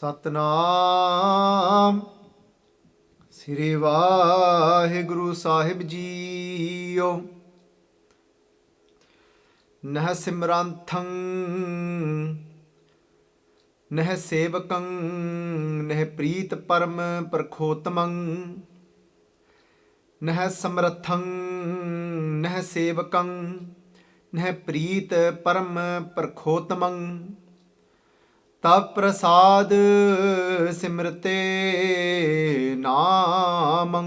ਸਤਨਾਮ ਸ੍ਰੀ ਵਾਹਿਗੁਰੂ ਸਾਹਿਬ JIO. ਨਹ ਸਮਰਾਥੰ ਨਹ ਸੇਵਕੰ ਨਹ ਪ੍ਰੀਤ ਪਰਮ ਪ੍ਰਖੋਤਮੰ। ਨਹ ਸਮਰਥੰ ਨਹ ਸੇਵਕੰ ਨਹ ਪ੍ਰੀਤ ਪਰਮ ਪ੍ਰਖੋਤਮੰ। ਤਵ ਪ੍ਰਸਾਦ ਸਿਮਰਤੇ ਨਾਮੰ।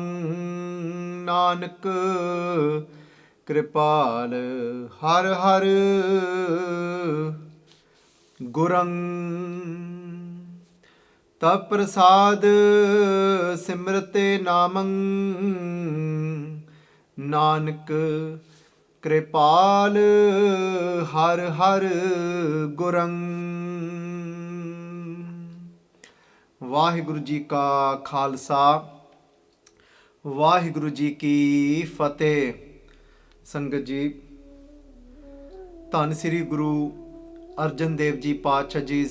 ਨਾਨਕ ਕਿਰਪਾਲ ਹਰ ਹਰ ਗੁਰੰ। ਤਵ ਪ੍ਰਸਾਦ ਸਿਮਰਤੇ ਨਾਮੰ। ਨਾਨਕ ਕਿਰਪਾਲ ਹਰ ਹਰ ਗੁਰੰ। ਵਾਹਿਗੁਰੂ ਜੀ ਕਾ ਖਾਲਸਾ, ਵਾਹਿਗੁਰੂ ਜੀ ਕੀ ਫਤਿਹ। ਸੰਗਤ ਜੀ, ਧੰਨ ਸ੍ਰੀ ਗੁਰੂ ਅਰਜਨ ਦੇਵ ਜੀ ਪਾਤਸ਼ਾਹ ਜੀ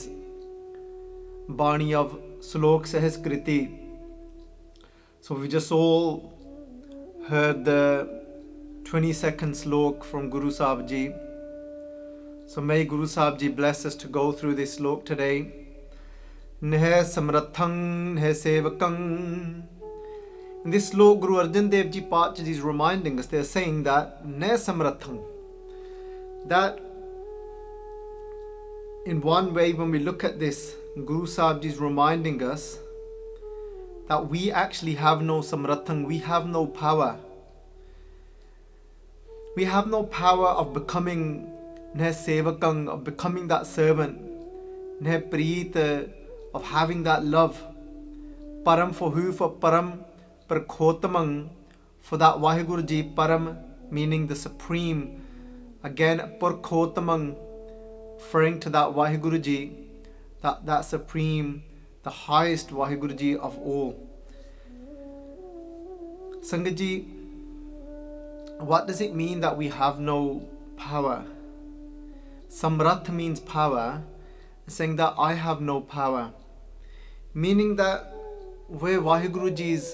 ਬਾਣੀ of Salok Sehaskriti. So we just all heard the 22nd slok from Guru Sahib Ji. So may Guru Sahib Ji bless us to go through this slok today. Neh samrathan neh sevakang. In this slok, Guru Arjun Dev Ji Paatshah Ji is reminding us, they are saying that neh samrathan, that in one way when we look at this, Guru Sahib Ji is reminding us that we actually have no samrathan, we have no power. We have no power of becoming neh sevakang, of becoming that servant, neh preet, of having that love. Param for who? For Param Prakhotamang, for that Vaheguru Ji. Param meaning the supreme. Again, Prakhotamang, referring to that Vaheguru Ji, that supreme, the highest Vaheguru Ji of all. Sangat Ji, what does it mean that we have no power? Samratha means power, saying that I have no power. Meaning that where Vaheguru Ji's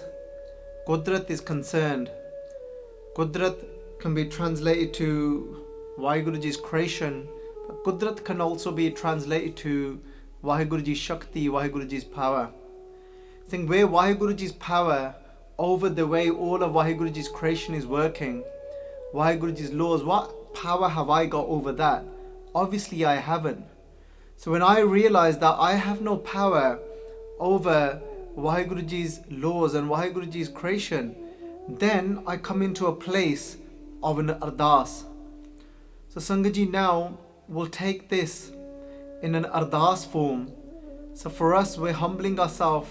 Qudrat is concerned, Qudrat can be translated to Vaheguru Ji's creation, but Qudrat can also be translated to Vaheguru Ji's Shakti, Vaheguru Ji's power. Think where Vaheguru Ji's power over the way all of Vaheguru Ji's creation is working, Vaheguru Ji's laws, what power have I got over that? Obviously I haven't. So when I realize that I have no power over Vaheguru Ji's laws and Vaheguru Ji's creation, then I come into a place of an ardas. So Sangat Ji, now we'll take this in an ardas form. So for us, we're humbling ourselves,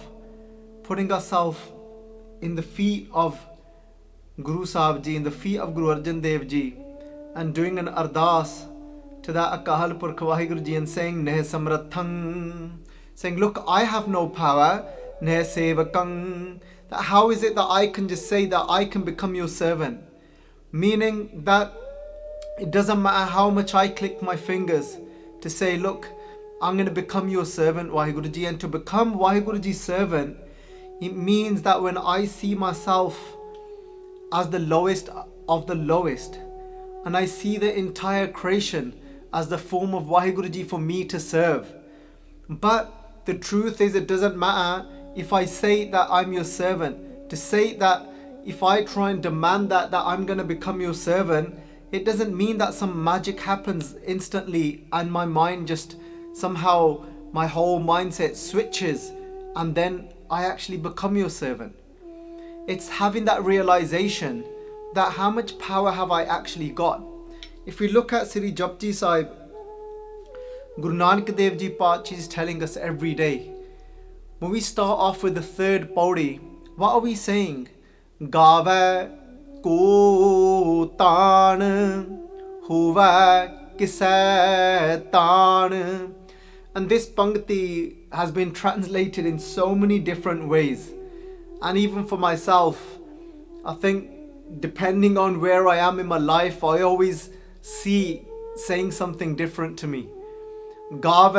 putting ourselves in the feet of Guru Sahib Ji, in the feet of Guru Arjan Dev Ji, and doing an ardas to that Akal Purkh Vaheguru Ji and saying Neh samrathan, saying look, I have no power. Neh sevakang, that how is it that I can just say that I can become your servant? Meaning that it doesn't matter how much I click my fingers to say look, I'm going to become your servant, Vaheguru Ji. And to become Vaheguru Ji's servant, it means that when I see myself as the lowest of the lowest, and I see the entire creation as the form of Vaheguru Ji for me to serve. But the truth is, it doesn't matter if I say that I'm your servant. To say that if I try and demand that I'm going to become your servant, it doesn't mean that some magic happens instantly and my mind just somehow, my whole mindset switches and then I actually become your servant. It's having that realization that how much power have I actually got. If we look at Sri Japji Sahib, Guru Nanak Dev Ji Paatshah is telling us every day. When we start off with the third pauri, what are we saying? Gave ko taan, huwa kisai taan. And this pankti has been translated in so many different ways. And even for myself, I think depending on where I am in my life, I always see saying something different to me. Gave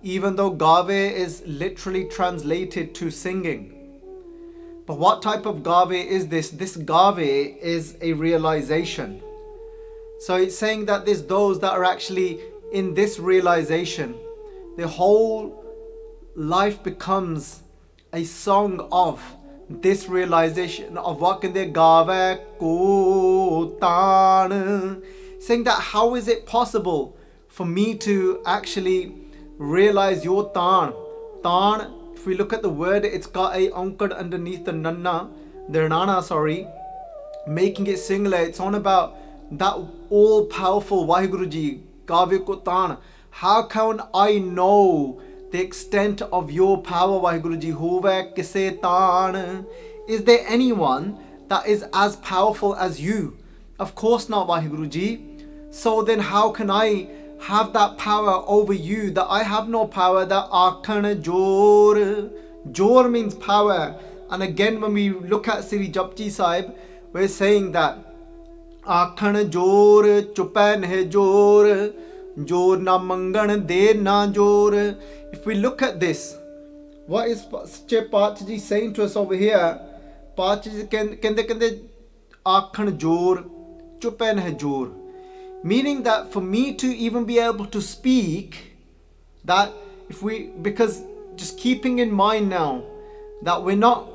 even though Gave is literally translated to singing. But what type of Gave is this? This Gave is a realization. So it's saying that there's those that are actually in this realization. The whole life becomes a song of this realization of what can they Gave ko taan. Saying that how is it possible for me to actually realize your taan? Taan, if we look at the word, it's got a onkad underneath the nana, making it singular. It's on about that all-powerful Vaheguru Ji, Gave ko taan. How can I know the extent of your power, Vaheguru Ji? Hove kise taan? Is there anyone that is as powerful as you? Of course not, Vaheguru Ji. So then how can I have that power over you that I have no power? That Akhan Jor. Jor means power. And again, when we look at Sri Japji Sahib, we're saying that Akhan Jor, Chupan hai Jor, Jor na mangan de na Jor. If we look at this, what is Sache Paatshah saying to us over here? Paatshah kende Akhan Jor, Chupan hai Jor. Meaning that for me to even be able to speak, that because just keeping in mind now that we're not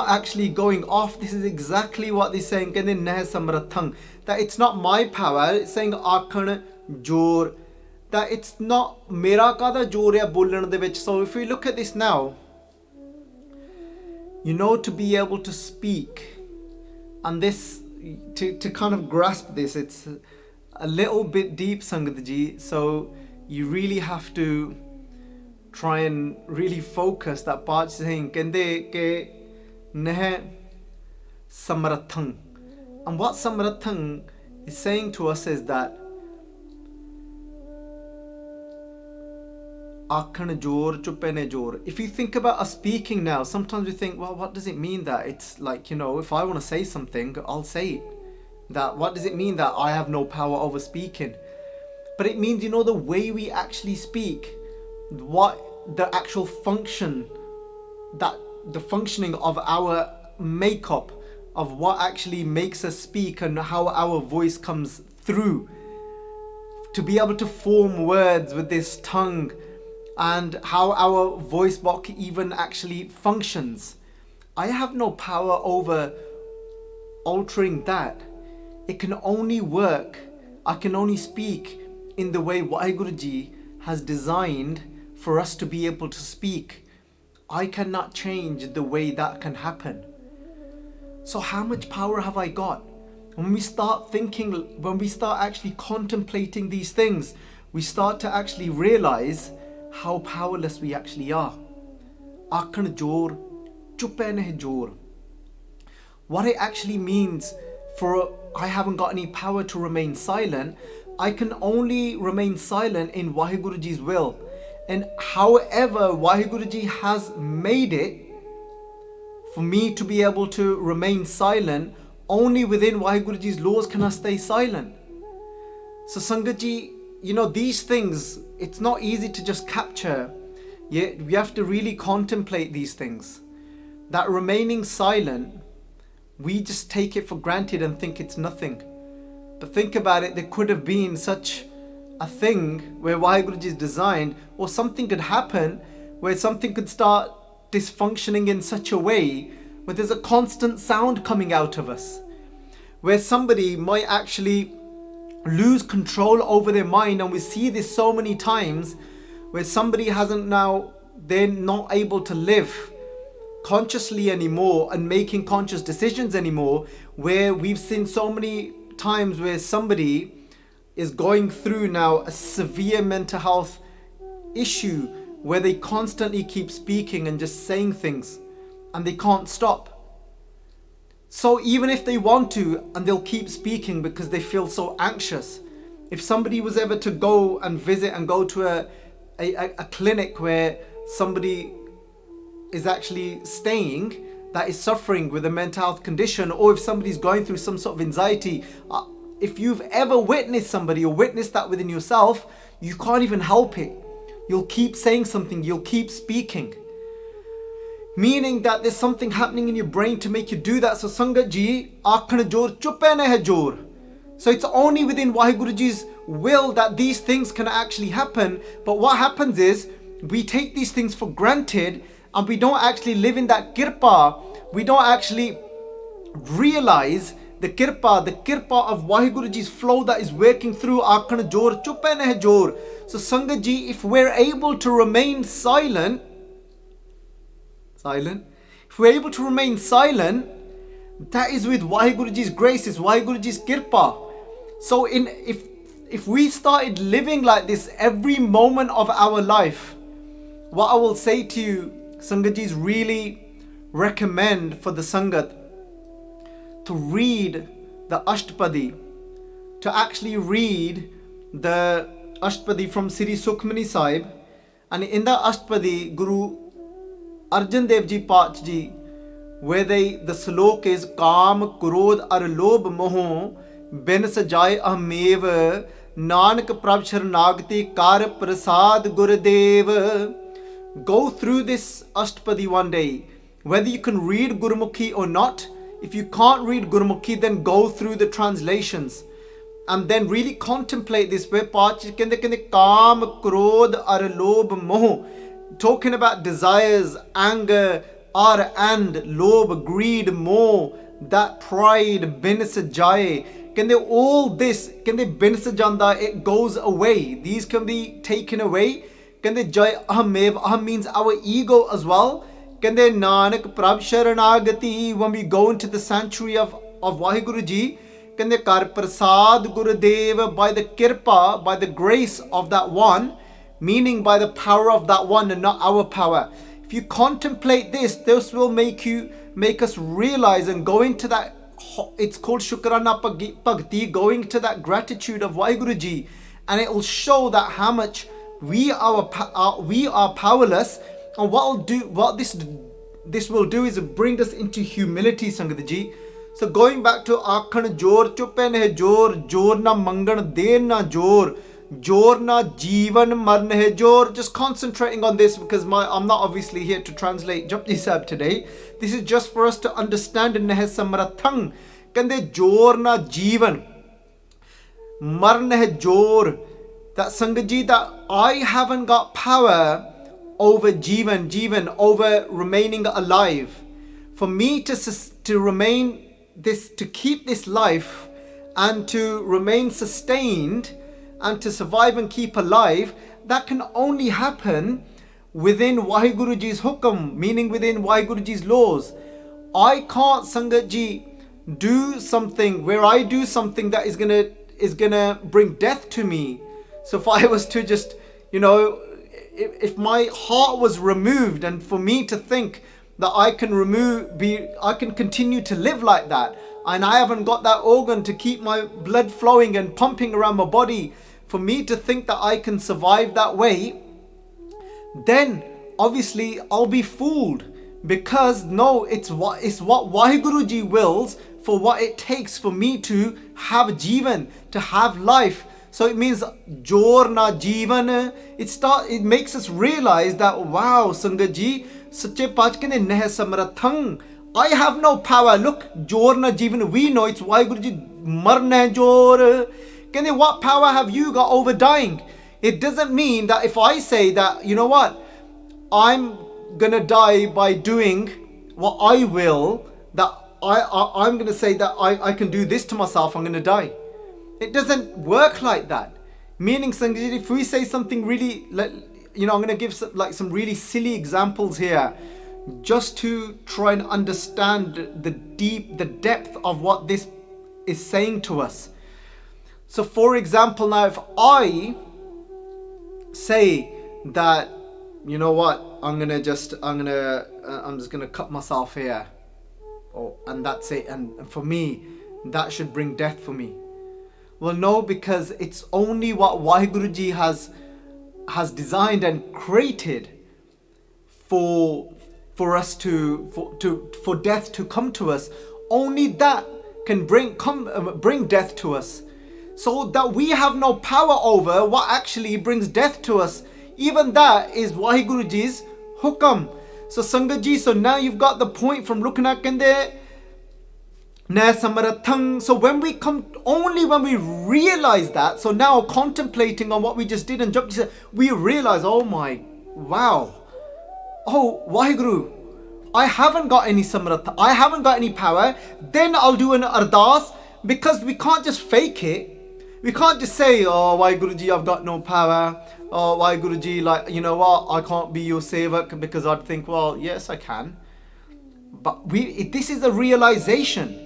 actually going off. This is exactly what they're saying. That it's not my power. It's saying Akhan Jor. That it's not mera kada jor hai bolan de vich. So if we look at this now, to be able to speak, and this to kind of grasp this, it's a little bit deep, Sangat Ji, so you really have to try and really focus. That part saying kende ke neh samrathan, and what samrathan is saying to us is that Akhan jor chupene jor. If you think about us speaking now, sometimes we think, well, what does it mean that it's like, if I want to say something, I'll say it. That what does it mean that I have no power over speaking? But it means, the way we actually speak, what the actual function, that the functioning of our makeup, of what actually makes us speak and how our voice comes through, to be able to form words with this tongue, and how our voice box even actually functions. I have no power over altering that. It can only work, I can only speak in the way Vaheguru Ji has designed for us to be able to speak. I cannot change the way that can happen. So how much power have I got? When we start thinking, when we start actually contemplating these things, we start to actually realize how powerless we actually are. Akhan jor, chupene jor. What it actually means for I haven't got any power to remain silent. I can only remain silent in Vaheguru Ji's will. And however Vaheguru Ji has made it for me to be able to remain silent, only within Vaheguru Ji's laws can I stay silent. So Sangat Ji, these things, it's not easy to just capture. Yet we have to really contemplate these things. That remaining silent, we just take it for granted and think it's nothing. But think about it, there could have been such a thing where Vaheguru Ji is designed, or something could happen where something could start dysfunctioning in such a way where there's a constant sound coming out of us. Where somebody might actually lose control over their mind, and we see this so many times where somebody they're not able to live consciously anymore and making conscious decisions anymore, where we've seen so many times where somebody is going through now a severe mental health issue where they constantly keep speaking and just saying things and they can't stop. So even if they want to, and they'll keep speaking because they feel so anxious. If somebody was ever to go and visit and go to a clinic where somebody is actually staying that is suffering with a mental health condition, or if somebody's going through some sort of anxiety, if you've ever witnessed somebody or witnessed that within yourself, you can't even help it. You'll keep saying something, you'll keep speaking. Meaning that there's something happening in your brain to make you do that. So Sangat Ji, aakhan jor chuppe ne hai jor. So it's only within Vaheguru Ji's will that these things can actually happen. But what happens is, we take these things for granted and we don't actually live in that kirpa. We don't actually realize the kirpa of Vaheguru Ji's flow that is working through aakhan jor chuppe ne hai jor. So Sangat Ji, if we're able to remain silent, if we're able to remain silent, that is with Vaheguru Ji's grace, it's Vaheguru Ji's kirpa. So if we started living like this every moment of our life, what I will say to you, Sangat Ji, is really recommend for the Sangat to read the Ashtapadi, to actually read the Ashtapadi from Sri Sukhmani Sahib. And in the Ashtapadi, Guru Arjun Dev Ji Pach Ji, where the Salok is Kaam, Krodh ar Lobh Moh bin Sajai Ahmev Nanak Prabh Sharanagati Kar Prasad Gurudev. Go through this Ashtapadi one day, whether you can read Gurumukhi or not. If you can't read Gurumukhi, then go through the translations and then really contemplate this. Where Pach kende Kaam, Krodh ar Lobh Moh, talking about desires, anger, ar and lobh, greed, moh, that pride, bin sajaye. Can they all this, can they bin sajanda, it goes away. These can be taken away. Can they jai ahmev, aham means our ego as well. Can they Nanak Prabh Sharanagati, when we go into the sanctuary of Vaheguru Ji, can they kar prasad Gurudev, by the kirpa, by the grace of that one, meaning by the power of that one and not our power. If you contemplate this will make us realize and go into that, it's called Shukrana Bhakti, going to that gratitude of Vaheguru Ji, and it will show that how much we are powerless. And what this will do is bring us into humility, Sangat Ji. So going back to aakhan jor chuppe ne jor, jor na mangan der na jor, jor na jeevan marn hai jor. Just concentrating on this because I'm not obviously here to translate Japji Sahib today. This is just for us to understand in hai samrathan. Kande jor na jeevan marn hai jor. That Sangat Ji, that I haven't got power over jeevan, over remaining alive. For me to remain this, to keep this life and to remain sustained and to survive and keep alive, that can only happen within Vaheguru Ji's hukam, meaning within Vaheguru Ji's laws. I can't, Sangat Ji, do something where I do something that is gonna bring death to me. So if I was to just, if my heart was removed, and for me to think that I can continue to live like that, and I haven't got that organ to keep my blood flowing and pumping around my body, for me to think that I can survive that way, then obviously I'll be fooled. Because no, it's what Vaheguru Ji wills for what it takes for me to have jeevan, to have life. So it means jor na jeevan. It makes us realize that, wow, Sangat Ji, sache pach kene neh samrathang, I have no power. Look, jor na jeevan, we know it's Vaheguru Ji marna jor. Kene, what power have you got over dying? It doesn't mean that if I say that, you know what, I'm gonna die by doing what I will, that I'm gonna say that I can do this to myself, I'm gonna die. It doesn't work like that. Meaning, Sangat Ji, if we say something really, I'm going to give some really silly examples here, just to try and understand the depth of what this is saying to us. So, for example, now if I say that, you know what, I'm just gonna cut myself here, and that's it, and for me, that should bring death for me. Well, no, because it's only what Vaheguru Ji has designed and created for us for death to come to us. Only that can bring death to us. So that we have no power over what actually brings death to us. even that is Vaheguru Ji's hukam. So Sangat Ji, so now you've got the point from looking at kende na samrathan. So when we come, only when we realize that, so now contemplating on what we just did and jumped, we realize, oh my, wow, oh Vaheguru, I haven't got any samratha, I haven't got any power. Then I'll do an ardas, because we can't just fake it. We can't just say, oh Vaheguru Ji, I've got no power. Oh Vaheguru Ji, like, you know what, I can't be your sevak, because I'd think, well, yes, I can. But this is a realization.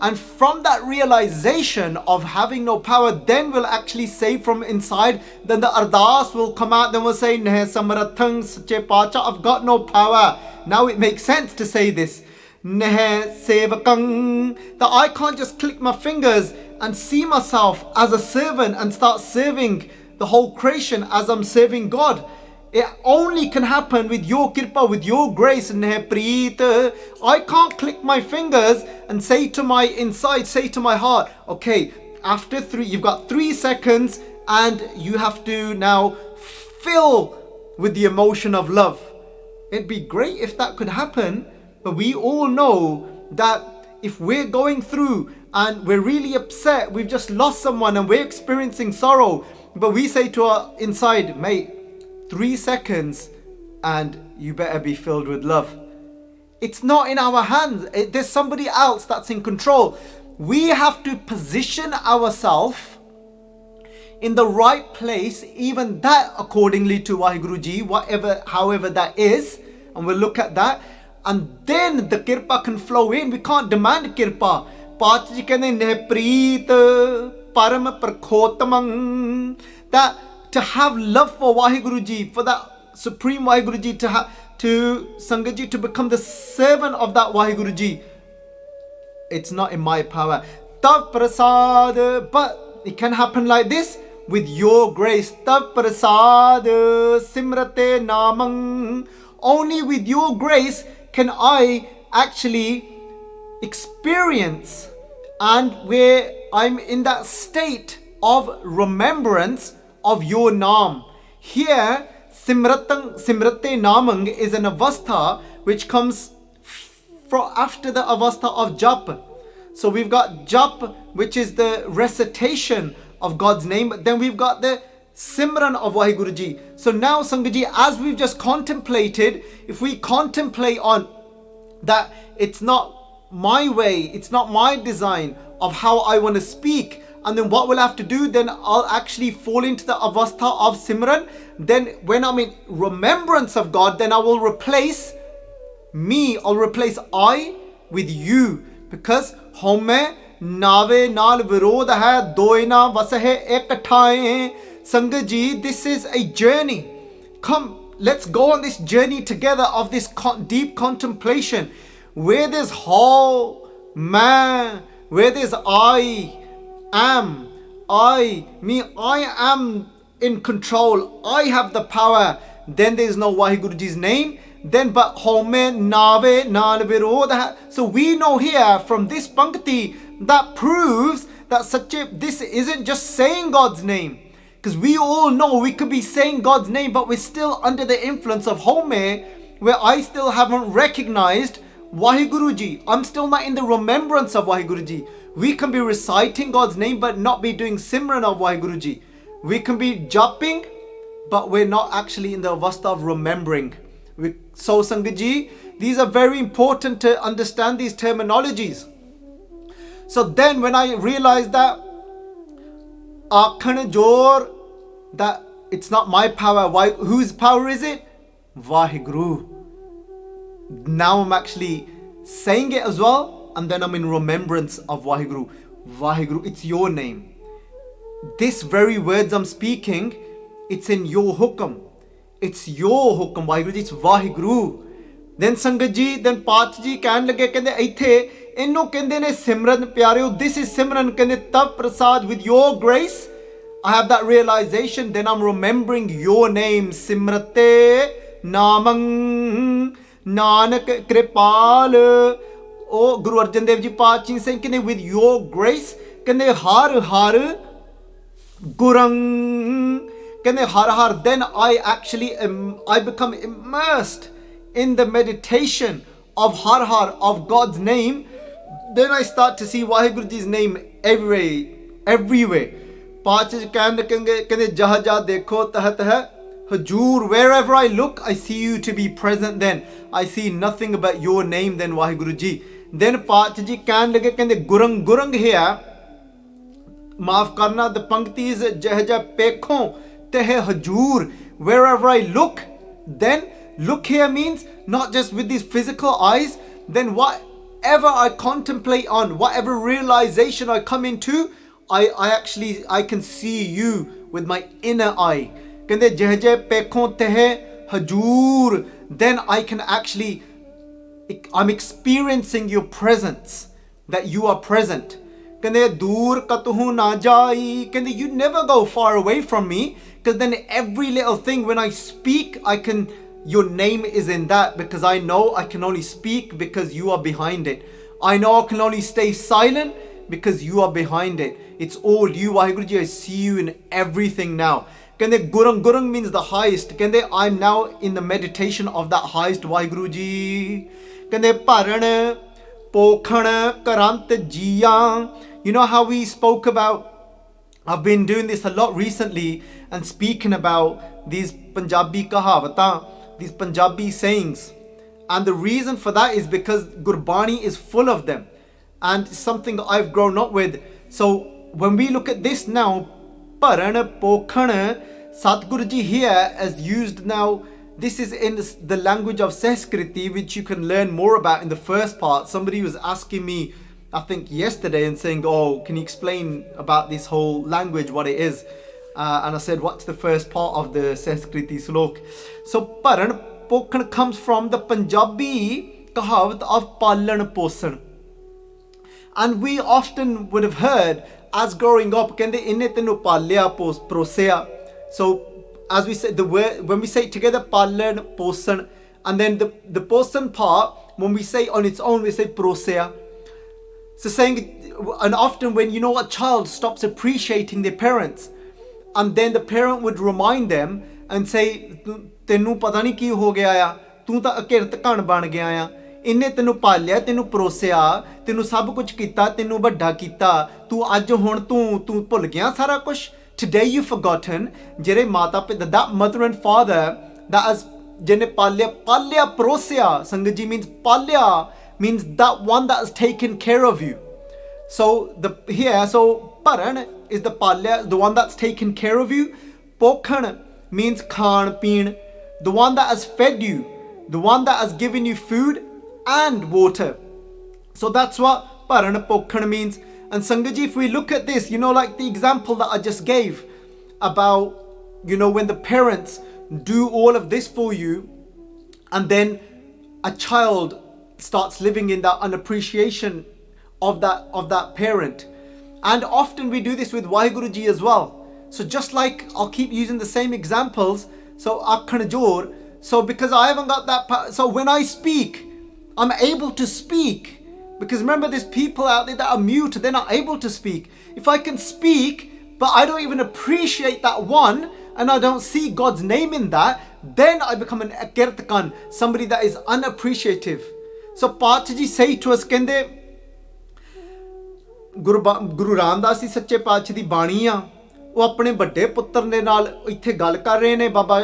And from that realization of having no power, then we'll actually say from inside, then the ardas will come out, then we'll say, Neh samrathan sache pacha, I've got no power. Now it makes sense to say this. Neh sevakang, that I can't just click my fingers and see myself as a servant and start serving the whole creation as I'm serving God. It only can happen with your kirpa, with your grace. I can't click my fingers and say to my inside, say to my heart, okay, after 3, you've got 3 seconds and you have to now fill with the emotion of love. It'd be great if that could happen, but we all know that if we're going through and we're really upset, we've just lost someone and we're experiencing sorrow, but we say to our inside, mate, 3 seconds and you better be filled with love. It's not in our hands. There's somebody else that's in control. We have to position ourselves in the right place, even that accordingly to Vaheguru Ji, however that is, and we'll look at that, and then the kirpa can flow in. We can't demand kirpa. Paach ji kehne ne preet param prakhotamang, that to have love for Vaheguru Ji, for that Supreme Vaheguru Ji, to Sangat Ji, to become the servant of that Vaheguru Ji, it's not in my power. Tav prasad, but it can happen like this with your grace. Tav prasad simrate namang, only with your grace can I actually experience, and where I'm in that state of remembrance of your Naam. Here, Simrate Namang is an avastha which comes after the avastha of Jap. So we've got Jap, which is the recitation of God's name, but then we've got the Simran of Vaheguru Ji. So now Sangat Ji, as we've just contemplated, if we contemplate on that, it's not my way, it's not my design of how I want to speak, and then what we'll have to do, then I'll actually fall into the avastha of Simran. Then when I'm in remembrance of God, then I will replace me, I'll replace I with you, because home nave naal virodh hai, doina vasahe ekathaye. Sangat Ji, this is a journey. Come, let's go on this journey together of this deep contemplation, where there's whole man, where there's I am, me, I am in control, I have the power. Then there's no Vaheguru Ji's name. Then but home nave naal virodh. So we know here from this pankti that proves that this isn't just saying God's name. Because we all know we could be saying God's name, but we're still under the influence of home, where I still haven't recognized Vaheguru Ji. I'm still not in the remembrance of Vaheguru Ji. We can be reciting God's name but not be doing Simran of Vaheguru Ji. We can be japping, but we're not actually in the avastha of remembering. So Sangat Ji, these are very important to understand these terminologies. So then when I realized that Akhan Jor, that it's not my power, whose power is it? Vaheguru. Now I'm actually saying it as well, and then I'm in remembrance of Vaheguru. Vaheguru, it's your name. This very words I'm speaking, it's in your hukam. It's your hukam, Vaheguru Ji, it's Vaheguru. Then Sangat Ji, then Path Ji ਕਹਿਣ ਲੱਗੇ ਕਹਿੰਦੇ ਇੱਥੇ ਇਹਨੂੰ ਕਹਿੰਦੇ ਨੇ ਸਿਮਰਨ ਪਿਆਰਿਓ, this is Simran, ਕਹਿੰਦੇ ਤਵ prasad, with your grace I have that realization, then I'm remembering your name. Simrate Namang Nanak Kripal. Oh, Guru Arjun Dev Ji Pachi saying, can they, with your grace, can they har har Gurang, कहंदे हर हर, then I become immersed in the meditation of har har, of God's name. Then I start to see Vaheguru Ji's name everywhere. पाँच कहंदे जहाँ जहाँ देखो तह तह Hajur, wherever I look, I see you to be present then. I see nothing but your name then, Vaheguru Ji. Then Paach Ji कहने लगे, कहंदे गुरंग गुरंग here, माफ करना, the Pankti is जह पेखों तह Hajur, wherever I look. Then look here means not just with these physical eyes, then whatever I contemplate on, whatever realization I come into, I can see you with my inner eye. कहंदे जह जह पेखों तह हजूर, then I can actually, I'm experiencing your presence, that you are present. कहंदे दूर कतहु ना जाई, कहंदे you never go far away from me, because then every little thing when I speak, your name is in that, because I know I can only speak because you are behind it. I know I can only stay silent because you are behind it. It's all you, Vaheguru Ji. I see you in everything now. Kende Gurung, Gurung means the highest. Kende I'm now in the meditation of that highest, Vaheguru Ji. Kende Paran, Pokhan, Karant Jiya. You know how we spoke about, I've been doing this a lot recently and speaking about these Punjabi kahavata, these Punjabi sayings. And the reason for that is because Gurbani is full of them. And something I've grown up with. So when we look at this now, Parana Pokhana, Satguru Ji here as used now, this is in the language of Sehaskriti, which you can learn more about in the first part. Somebody was asking me, I think yesterday, and saying, oh, can you explain about this whole language, what it is? And I said, what's the first part of the Sehaskriti Salok? So Parana Pokhana comes from the Punjabi kahavat of Palan Posan. And we often would have heard as growing up, kende inne tenu palya prosea. So as we say the word, when we say it together, palan posan, and then the posan part, when we say on its own, we say prosea. So saying, and often when a child stops appreciating their parents, and then the parent would remind them and say, tenu pata nahi ki ho gaya ya, tu ta akirt kan ban gaya ya. इन्ने तेनू पालिया, तेनू परोसिया, तेनू सब कुछ किता, तेनू बड़ा किता, तू अज हुण तू भुल गया सारा कुछ. Today you've forgotten जेरे माता पिता, that mother and father, that as जिन्हें पालिया परोसिया, संगत जी means पालिया means that one that has taken care of you. So paran is the palia, the one that's taken care of you. Pokhan means khan peen, the one that has fed you, the one that has given you food and water. So that's what Parana Pokhan means. And Sangaji, if we look at this, like the example that I just gave about, when the parents do all of this for you, and then a child starts living in that unappreciation of that parent. And often we do this with Vaheguru Ji as well. So just like, I'll keep using the same examples. So Akhanajor, so because I haven't got that, so when I speak, I'm able to speak. Because remember, there's people out there that are mute, they're not able to speak. If I can speak, but I don't even appreciate that one, and I don't see God's name in that, then I become an akirtakan, somebody that is unappreciative. So Pachaji say to us, kende, Guru Ramdas ji Sache Pacha di Bani a, ਉਹ ਆਪਣੇ ਵੱਡੇ ਪੁੱਤਰ ਦੇ ਨਾਲ ਇੱਥੇ ਗੱਲ ਕਰ ਰਹੇ ਨੇ ਬਾਬਾ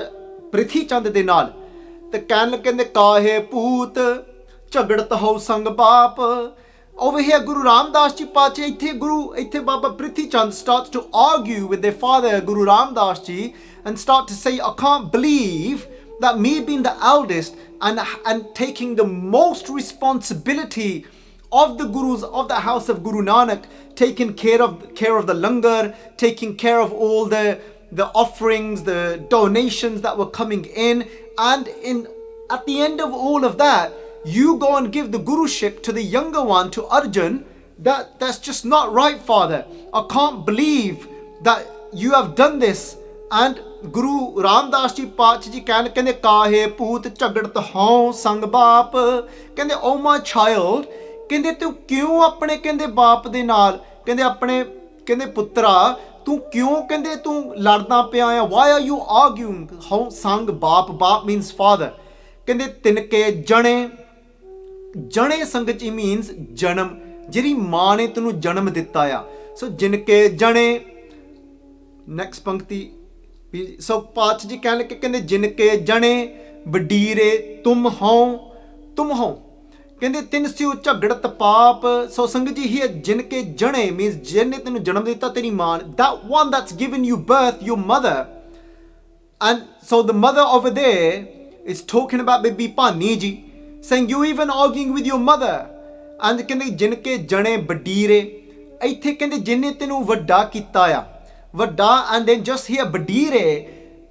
ਪ੍ਰਿਥੀ ਚੰਦ ਦੇ ਨਾਲ, ਤੇ ਕਹਿਣ ਕਹਿੰਦੇ ਕਾਹੇ ਭੂਤ ਝਗੜਤ ਹੋ ਸੰਗ ਬਾਪ. Over here Guru Ramdas Ji Pacha, ਇੱਥੇ Baba Prithi Chand starts to argue with their father Guru Ramdas Ji and start to say, I can't believe that me being the eldest and taking the most responsibility of the Gurus of the house of Guru Nanak, taking care of the langar, taking care of all the offerings, the donations that were coming in, and at the end of all of that, you go and give the Guruship to the younger one, to Arjun. That's just not right, father. I can't believe that you have done this. And Guru Ramdas Ji Pacha Ji kende kahe poot ਝਗੜਤ ਹੋਂ ਸੰਗ ਬਾਪ, ਕਹਿੰਦੇ oh my child, ਕਹਿੰਦੇ ਤੂੰ ਕਿਉਂ ਆਪਣੇ ਕਹਿੰਦੇ ਬਾਪ ਦੇ ਨਾਲ, ਕਹਿੰਦੇ ਆਪਣੇ ਕਹਿੰਦੇ ਪੁੱਤਰਾ ਤੂੰ ਕਿਉਂ ਕਹਿੰਦੇ ਤੂੰ ਲੜਦਾ ਪਿਆ ਆ, why are you arguing? how ਸੰਗ ਬਾਪ, ਬਾਪ means father, ਕਹਿੰਦੇ ਤਿਨਕੇ ਜਣੇ, ਜਣੇ ਸੰਗਤ ਜੀ means ਜਨਮ, ਜਿਹੜੀ ਮਾਂ ਨੇ ਤੈਨੂੰ ਜਨਮ ਦਿੱਤਾ ਆ। ਸੋ ਜਿਨਕੇ ਜਣੇ, ਨੈਕਸਟ ਪੰਕਤੀ, ਸੋ ਪਾਤਸ਼ਾਹ ਜੀ ਕਹਿਣ ਲੱਗੇ ਕਹਿੰਦੇ ਜਿਨਕੇ ਜਣੇ ਵਡੀਰੇ ਤੁਮ ਹੋ, ਕਹਿੰਦੇ ਤਿੰਨ ਸਿਓ ਝਗੜਤ ਪਾਪ। ਸੋ ਸੰਗਤ ਜੀ ਹੀ ਜਿਨਕੇ ਜਣੇ means ਜਿਹਨੇ ਤੈਨੂੰ ਜਨਮ ਦਿੱਤਾ, ਤੇਰੀ ਮਾਂ, that one that's given you birth, your mother. And so the mother over there is talking about Bibi Pani ji, saying you even arguing with your mother. And ਕਹਿੰਦੇ ਜਿਨਕੇ ਜਣੇ ਵਡੀਰੇ, ਇੱਥੇ ਕਹਿੰਦੇ ਜਿਹਨੇ ਤੈਨੂੰ ਵੱਡਾ ਕੀਤਾ ਆ, ਵੱਡਾ, and then just here ਵਡੀਰੇ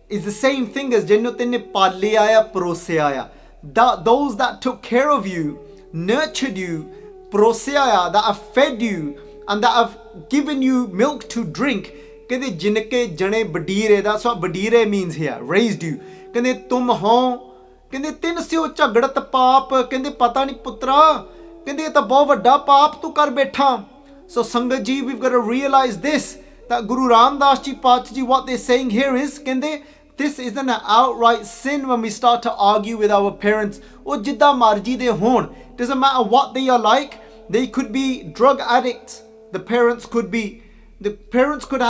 is the same thing as ਜਿਹਨੂੰ ਤੈਨੇ ਪਾਲਿਆ ਆ, ਪਰੋਸਿਆ ਆ, those that took care of you, nurtured you, ਪਰੋਸਿਆ ਆ, that have fed you and that have given you milk to drink. ਕਹਿੰਦੇ ਜਿਨਕੇ ਜਣੇ ਵਡੀਰੇ, that's what ਵਡੀਰੇ means here, raised you. ਕਹਿੰਦੇ ਤੁਮ ਹੋ, ਕਹਿੰਦੇ ਤਿੰਨ ਸਿਓ ਝਗੜਤ ਪਾਪ, ਕਹਿੰਦੇ ਪਤਾ ਨਹੀਂ ਪੁੱਤਰਾ, ਕਹਿੰਦੇ ਇਹ ਤਾਂ ਬਹੁਤ ਵੱਡਾ ਪਾਪ ਤੂੰ ਕਰ ਬੈਠਾ। So ਸੰਗਤ ਜੀ, we've got to realize this, that Guru Ramdas Ji Pacha Ji, what they're saying here is, ਕਹਿੰਦੇ this isn't an outright sin when we start to argue with our parents. ਉਹ ਜਿੱਦਾਂ ਮਰਜ਼ੀ ਦੇ ਹੋਣ, doesn't matter what they are like. They could be drug addicts, the parents could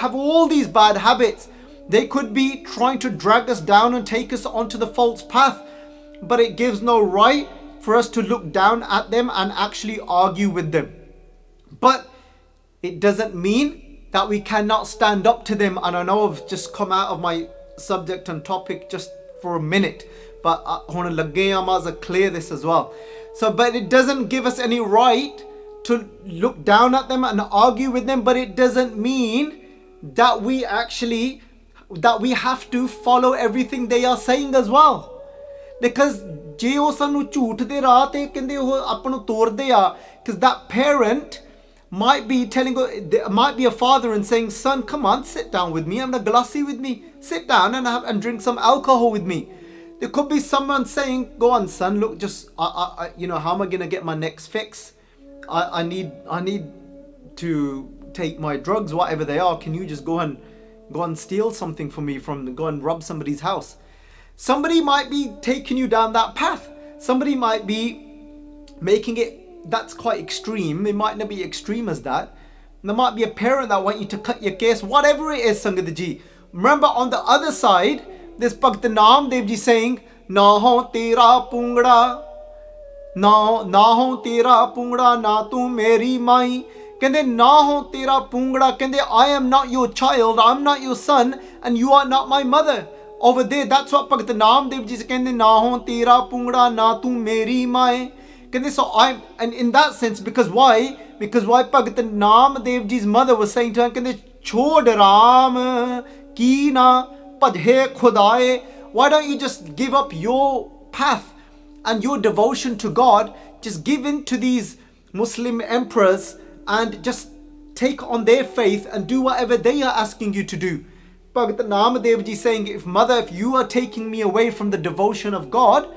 have all these bad habits. They could be trying to drag us down and take us onto the false path, but it gives no right for us to look down at them and actually argue with them. But it doesn't mean that we cannot stand up to them. And I know I've just come out of my subject and topic just for a minute, but I want to clear this as well. So, but it doesn't give us any right to look down at them and argue with them, but it doesn't mean that we have to follow everything they are saying as well. Because ਜੇ ਉਹ ਸਾਨੂੰ ਝੂਠ ਦੇ ਰਾਹ ਤੇ ਕਹਿੰਦੇ ਉਹ ਆਪਾਂ ਨੂੰ ਤੋਰਦੇ ਆ, because that parent might be might be a father and saying, son, come on, sit down with me, have a glassy with me, sit down and drink some alcohol with me. There could be someone saying, go on son, look, just I how am I going to get my next fix? I need to take my drugs, whatever they are. Can you just go and steal something for me, go and rob somebody's house? Somebody might be taking you down that path. Somebody might be making it, that's quite extreme. It might not be extreme as that. There might be a parent that want you to cut your case, whatever it is, Sangat Ji. Remember, on the other side, there's Bhakt Naam Dev Ji saying, na ho tera pungda, na ho tera pungda, na tu meri mai. Kende na ho tera pungda, kende I am not your child, I'm not your son, and you are not my mother. Over there, that's what Bhakt Naam Dev Ji kende, na ho tera pungda, na tu meri mai. Kende, so and in that sense, because why Bhakt Naam Dev Ji's mother was saying to her, kende, chod Ram ki na padhe khudaye. Why don't you just give up your path and your devotion to God, just give in to these Muslim emperors and just take on their faith and do whatever they are asking you to do. Bhakt Naam Dev Ji saying, if you are taking me away from the devotion of God,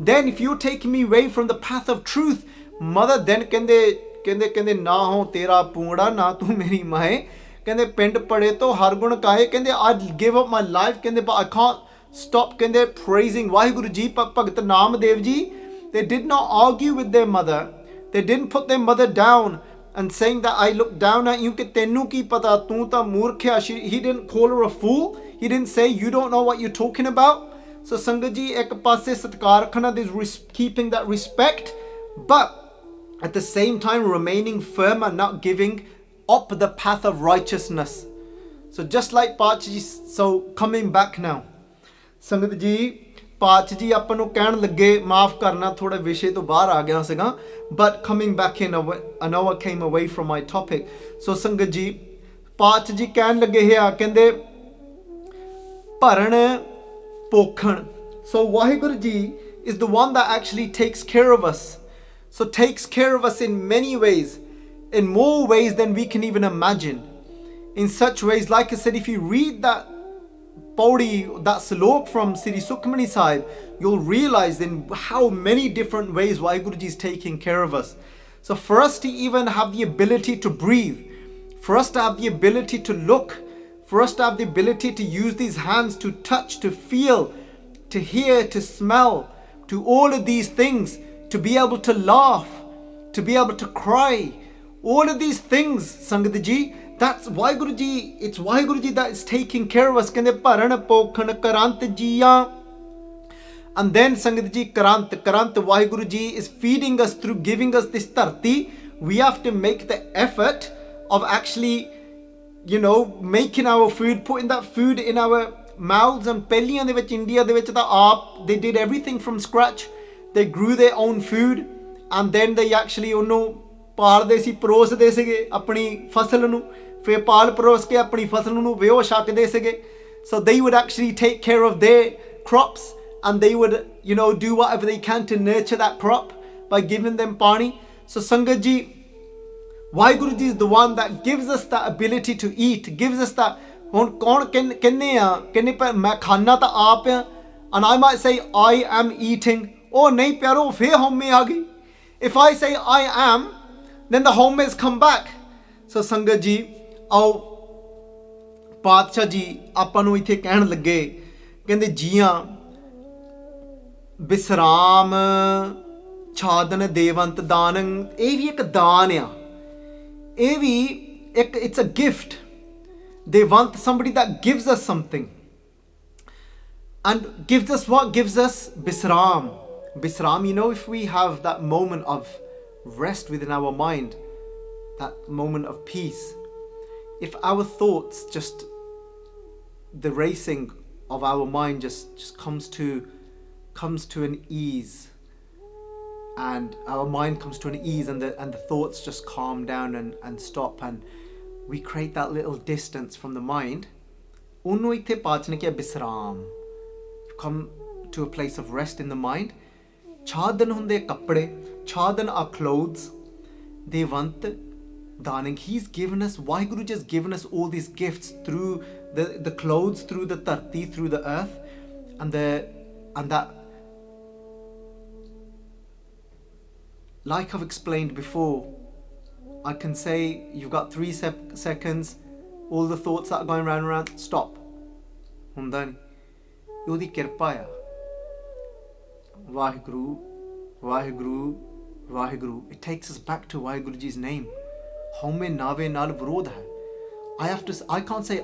then if you're taking me away from the path of truth, mother, then kende na ho tera pungda, na tu meri mae. Kende pind pade to har gun kahe. Kende I'd give up my life. Kende but I can't stop praising Vaheguru Ji. Bhakt Naam Dev Ji, they did not argue with their mother. They didn't put their mother down and saying that I look down at you, ke tenu ki pata, tu ta murkh hai. He didn't call her a fool. He didn't say you don't know what you're talking about. So Sangat Ji, ek paase satkar rakhna, there's keeping that respect, but at the same time remaining firm and not giving up the path of righteousness. So just like Pacha Ji, so coming back now, Sangat Ji, Pacha Ji ਆਪਾਂ ਨੂੰ ਕਹਿਣ ਲੱਗੇ, ਮਾਫ ਕਰਨਾ ਥੋੜਾ ਵਿਸ਼ੇ ਤੋਂ ਬਾਹਰ ਆ ਗਿਆ ਸੀਗਾ, but coming back in, I know I came away from my topic. So Sangat Ji, Pacha Ji ਕਹਿਣ ਲੱਗੇ ਹੈ, ਕਹਿੰਦੇ ਭਰਨ ਪੋਖਣ. So Vaheguru Ji is the one that actually takes care of us. So takes care of us in many ways, in more ways than we can even imagine. In such ways, like I said, if you read that Pauri, that Salok from Sri Sukhmani Sahib, you'll realize in how many different ways Vaheguru Ji is taking care of us. So for us to even have the ability to breathe, for us to have the ability to look, for us to have the ability to use these hands to touch, to feel, to hear, to smell, to all of these things, to be able to laugh, to be able to cry, all of these things, Sangat Ji, that's Vaheguru Ji. It's Vaheguru Ji that is taking care of us. Kende paran pokhan karant jiya. And then Sangat Ji, Karant Vaheguru Ji is feeding us through giving us this dharti. We have to make the effort of actually, making our food, putting that food in our mouths. And ਪਹਿਲੀਆਂ ਦੇ ਵਿੱਚ India ਦੇ ਵਿੱਚ ਤਾਂ they did everything from scratch. They grew their own food, and then they actually ਉਹਨੂੰ ਪਾਲਦੇ ਸੀ, ਪਰੋਸਦੇ ਸੀਗੇ ਆਪਣੀ ਫਸਲ ਨੂੰ, ਫਿਰ ਪਾਲ ਪਰੋਸ ਕੇ ਆਪਣੀ ਫਸਲ ਨੂੰ ਵਿਓ ਛਕਦੇ ਸੀਗੇ. So they would actually take care of their crops, and they would, do whatever they can to nurture that crop by giving them pani. So Sangat Ji, Vaheguru Ji is the one that gives us that ability to eat, gives us that. ਹੁਣ ਕੌਣ ਕਹਿੰਨੇ ਪਰ ਮੈਂ ਖਾਣਾ ਤਾਂ ਆਪ ਆ, and I might say I am eating. Oh ਨਹੀਂ ਪਿਆਰੋ, ਫਿਰ ਹਉਮੈ ਆ ਗਈ. If I say I am, then the houmes come back. So Sangat Ji, ਆਓ ਪਾਤਸ਼ਾਹ ਜੀ ਆਪਾਂ ਨੂੰ ਇੱਥੇ ਕਹਿਣ ਲੱਗੇ, ਕਹਿੰਦੇ ਜੀਆਂ ਵਿਸਰਾਮ ਛਾਦਨ ਦੇਵੰਤ ਦਾਨੰ. ਇਹ ਵੀ ਇੱਕ ਦਾਨ ਆ, ਇਹ ਵੀ ਇੱਕ, it's a gift. Devant, somebody that gives us something, and gives us what? Gives us bisram. Bisram, if we have that moment of rest within our mind, that moment of peace, if our thoughts just, the racing of our mind just comes to an ease, and our mind comes to an ease, and the thoughts just calm down and stop, and we create that little distance from the mind. Unnu itthe paachne kya bisram. You come to a place of rest in the mind. Chadan hunde kapde, chadan are clothes. Devant daning. He's given us, Vaheguru Ji has given us all these gifts through the clothes, through the dharti, through the earth, and that, like I've explained before, I can say you've got 3 seconds, all the thoughts that are going round and round, stop. ਹੁੰਦਾ ਨਹੀਂ, ਉਹਦੀ ਕਿਰਪਾ ਆ. Vaheguru, Vaheguru, Vaheguru. It takes us back to Vaheguru Ji's name. ਹਉਮੈ ਨਾਵੇ ਨਾਲ ਵਿਰੋਧ ਹੈ. I can't say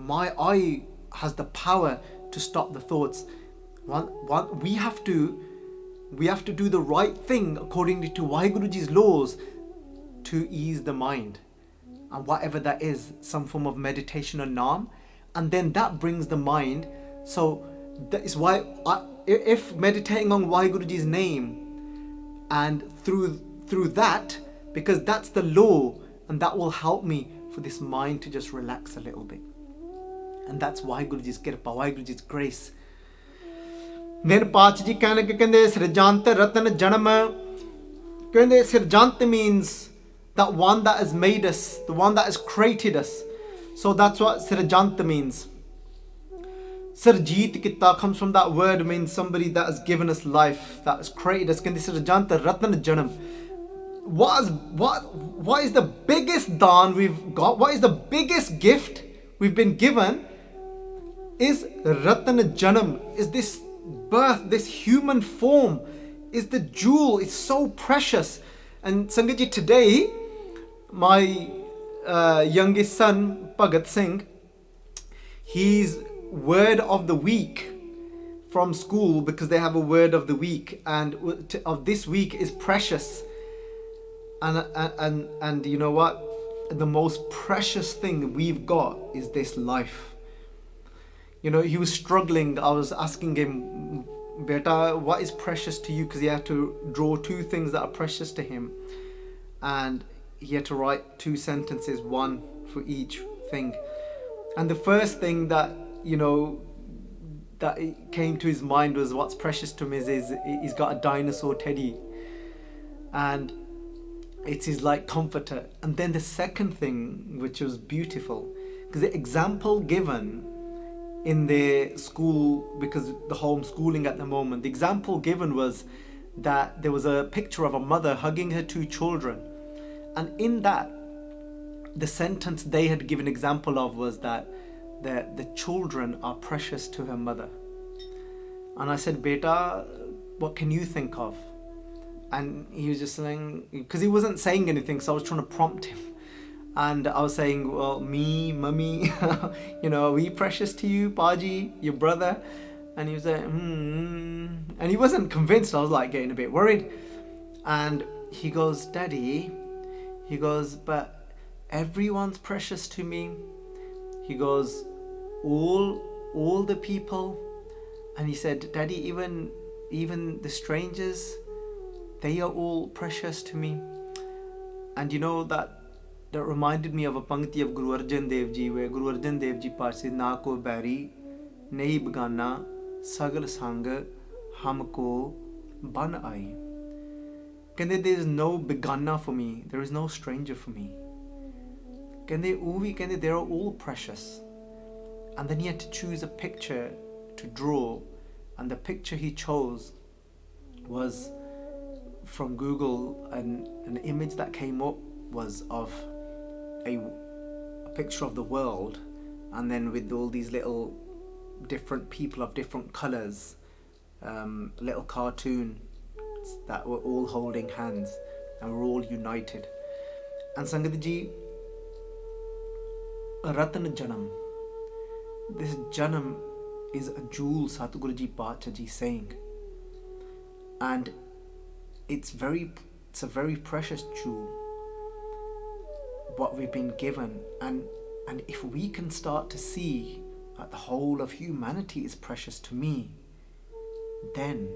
my I has the power to stop the thoughts. We have to do the right thing according to Vaheguru Ji's laws to ease the mind, and whatever that is, some form of meditation or Naam, and then that brings the mind. So that is why if meditating on Vaheguru Ji's name, and through that, because that's the law, and that will help me for this mind to just relax a little bit, and that's Vaheguru Ji's kirpa, Vaheguru Ji's grace. Then Paach Ji ਕਹਿੰਦੇ ਸਿਰਜੰਤ ਰਤਨ ਜਨਮ. ਕਹਿੰਦੇ ਸਿਰਜੰਤ means that one that has made us, the one that has created us. So that's what ਸਿਰਜੰਤ means. Sarjeet ਕੀਤਾ comes from that word, means somebody that has given us life, that has created us. ਕਹਿੰਦੇ ਸਿਰਜੰਤ ਰਤਨ ਜਨਮ. What is the biggest daan we've got? What is the biggest gift we've been given? Is ratan janam, is this birth, this human form, is the jewel. It's so precious. And Sangat Ji, today my youngest son Bhagat Singh, he's word of the week from school, because they have a word of the week, and of this week is precious. And you know what, the most precious thing we've got is this life. He was struggling. I was asking him, Beta, what is precious to you? Because he had to draw 2 things that are precious to him. And he had to write 2 sentences, one for each thing. And the first thing that, that came to his mind was, what's precious to him is he's got a dinosaur teddy. And it's his comforter. And then the second thing, which was beautiful, because the example given in their school, because the homeschooling at the moment, the example given was that there was a picture of a mother hugging her 2 children, And in that, the sentence they had given example of was that the children are precious to her mother. And I said, Beta, what can you think of? And he was just saying, because he wasn't saying anything, so I was trying to prompt him. And I was saying, well, me, mummy, are we precious to you, Baji, your brother? And he was like, And he wasn't convinced. I was like getting a bit worried. And he goes, Daddy, he goes, but everyone's precious to me. He goes, all the people. And he said, Daddy, even the strangers, they are all precious to me. And that reminded me of a pankti of Guru Arjun Dev Ji, where Guru Arjun Dev Ji said, Na ko bari, nahi begana, sagal sang, hamko ban ai. Kende, there is no begana for me, there is no stranger for me. Kende, they are all precious. And then he had to choose a picture to draw, and the picture he chose was from Google, and an image that came up was of a picture of the world, and then with all these little different people of different colours, little cartoons that were all holding hands and were all united. And Sangat Ji, Ratan Janam, this Janam is a jewel Satguru Ji Pacha Ji saying, and it's a very precious jewel, what we've been given. And if we can start to see that the whole of humanity is precious to me, then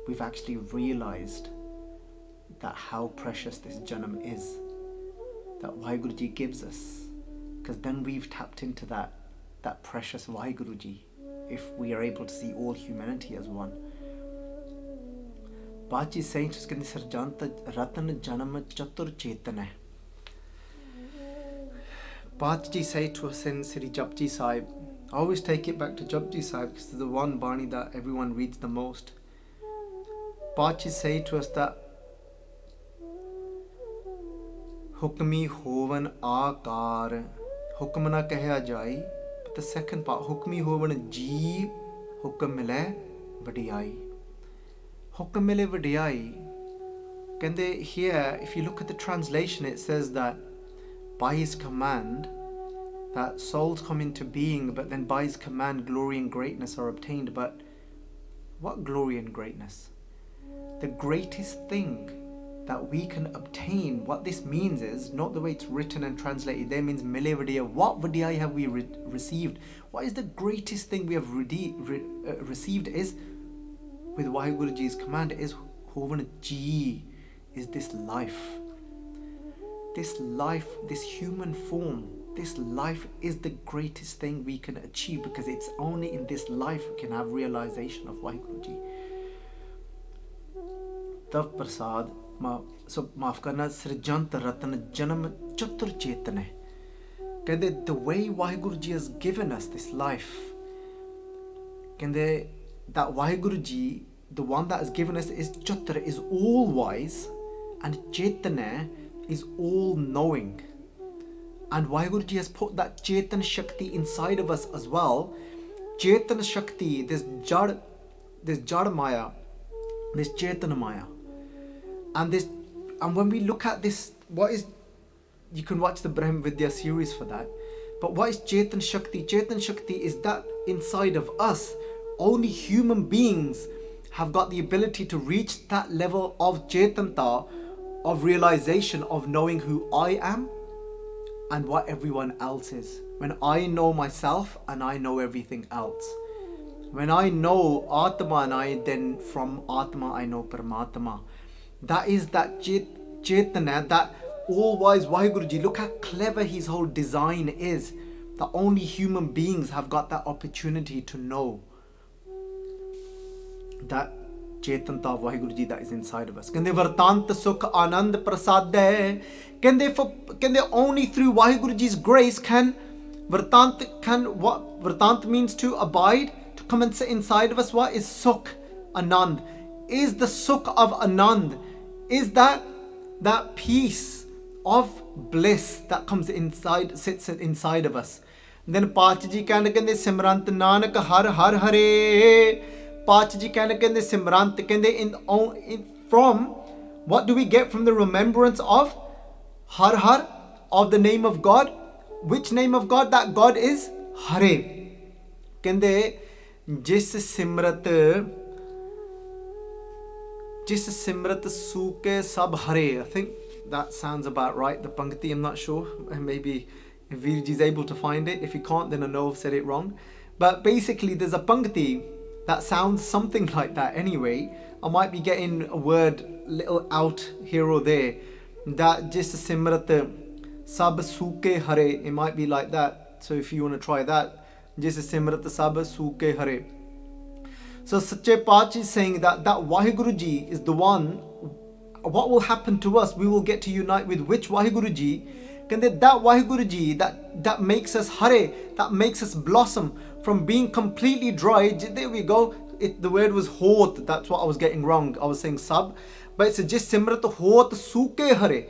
we've actually realized that how precious this Janam is that Vaheguru Ji gives us, because then we've tapped into that precious Vaheguru Ji, if we are able to see all humanity as one. Baji is saying to us, Sarjanta Ratan Janam Chatur Chetana. Baji say to us in Sri Japji Sahib, I always take it back to Japji Sahib because it's the one Bani that everyone reads the most. Baji say to us that Hukmi hovan aakar, hukm na kahya jai. But the second part, Hukmi hovan jeev, hukm mile vadiyai. Hukm mile vadiyai. Kende here, if you look at the translation, it says that by his command, that souls come into being, but then by his command, glory and greatness are obtained. But what glory and greatness? The greatest thing that we can obtain, what this means is, not the way it's written and translated there, means mile vadiyai. What vadiyai have we received? What is the greatest thing we have received is, with Vaheguru Ji's command, is Hovan Ji, is this life. This life, this human form, this life is the greatest thing we can achieve, because it's only in this life we can have realization of Vaheguru Ji. Tav Prasad, maaf karna, Srijant Ratan Janam Chatur Chetane. The way Vaheguru Ji has given us this life, that Vaheguru Ji, the one that has given us, is Chatur, is all wise, and Chetane is all knowing. And Vaheguru Ji has put that Chetan Shakti inside of us as well. Chetan Shakti, this Jad Maya, this Chetana Maya. And when we look at this, you can watch the Brahm Vidya series for that. But what is Chetan Shakti? Chetan Shakti is that inside of us. Only human beings have got the ability to reach that level of Chetanta, of realization of knowing who I am and what everyone else is. When I know myself and I know everything else. When I know Atma and I then from Atma I know Paramatma. That is that Chetana, that all-wise Vaheguru Ji. Look how clever his whole design is. That only human beings have got that opportunity to know that Chetanta Vaheguru Ji that is inside of us. Kende Vartant Sukh Anand Prasad. Kende only through Vaheguru Ji's grace can what Vartant means to abide, to come and sit inside of us. What is Sukh Anand? Is the Sukh of Anand, is that peace of bliss that comes inside, sits inside of us. And then Pacha ji कहने कहंदे सिमरंत नानक हर हर हरे. Pacha ji कहने कहंदे सिमरंत कहंदे in from what do we get from the remembrance of Har Har, of the name of God? Which name of God? That God is Hare. कहंदे जिस simrat सूके सब हरे. I think that sounds about right, the pankti, I'm not sure. And maybe if Virji is able to find it. If he can't, then I know I've said it wrong. But basically there's a pankti that sounds something like that anyway. I might be getting a word little out here or there. That jis simrat sab suke hare. It might be like that. So if you want to try that, jis simrat sab suke hare. So Sache Pacha is saying that Vaheguru Ji is the one. What will happen to us? We will get to unite with which Vaheguru Ji? That Vaheguru Ji that makes us hare, that makes us blossom from being completely dry. There we go. The word was hot. That's what I was getting wrong. I was saying sab, but it's just simrat hot suke hare.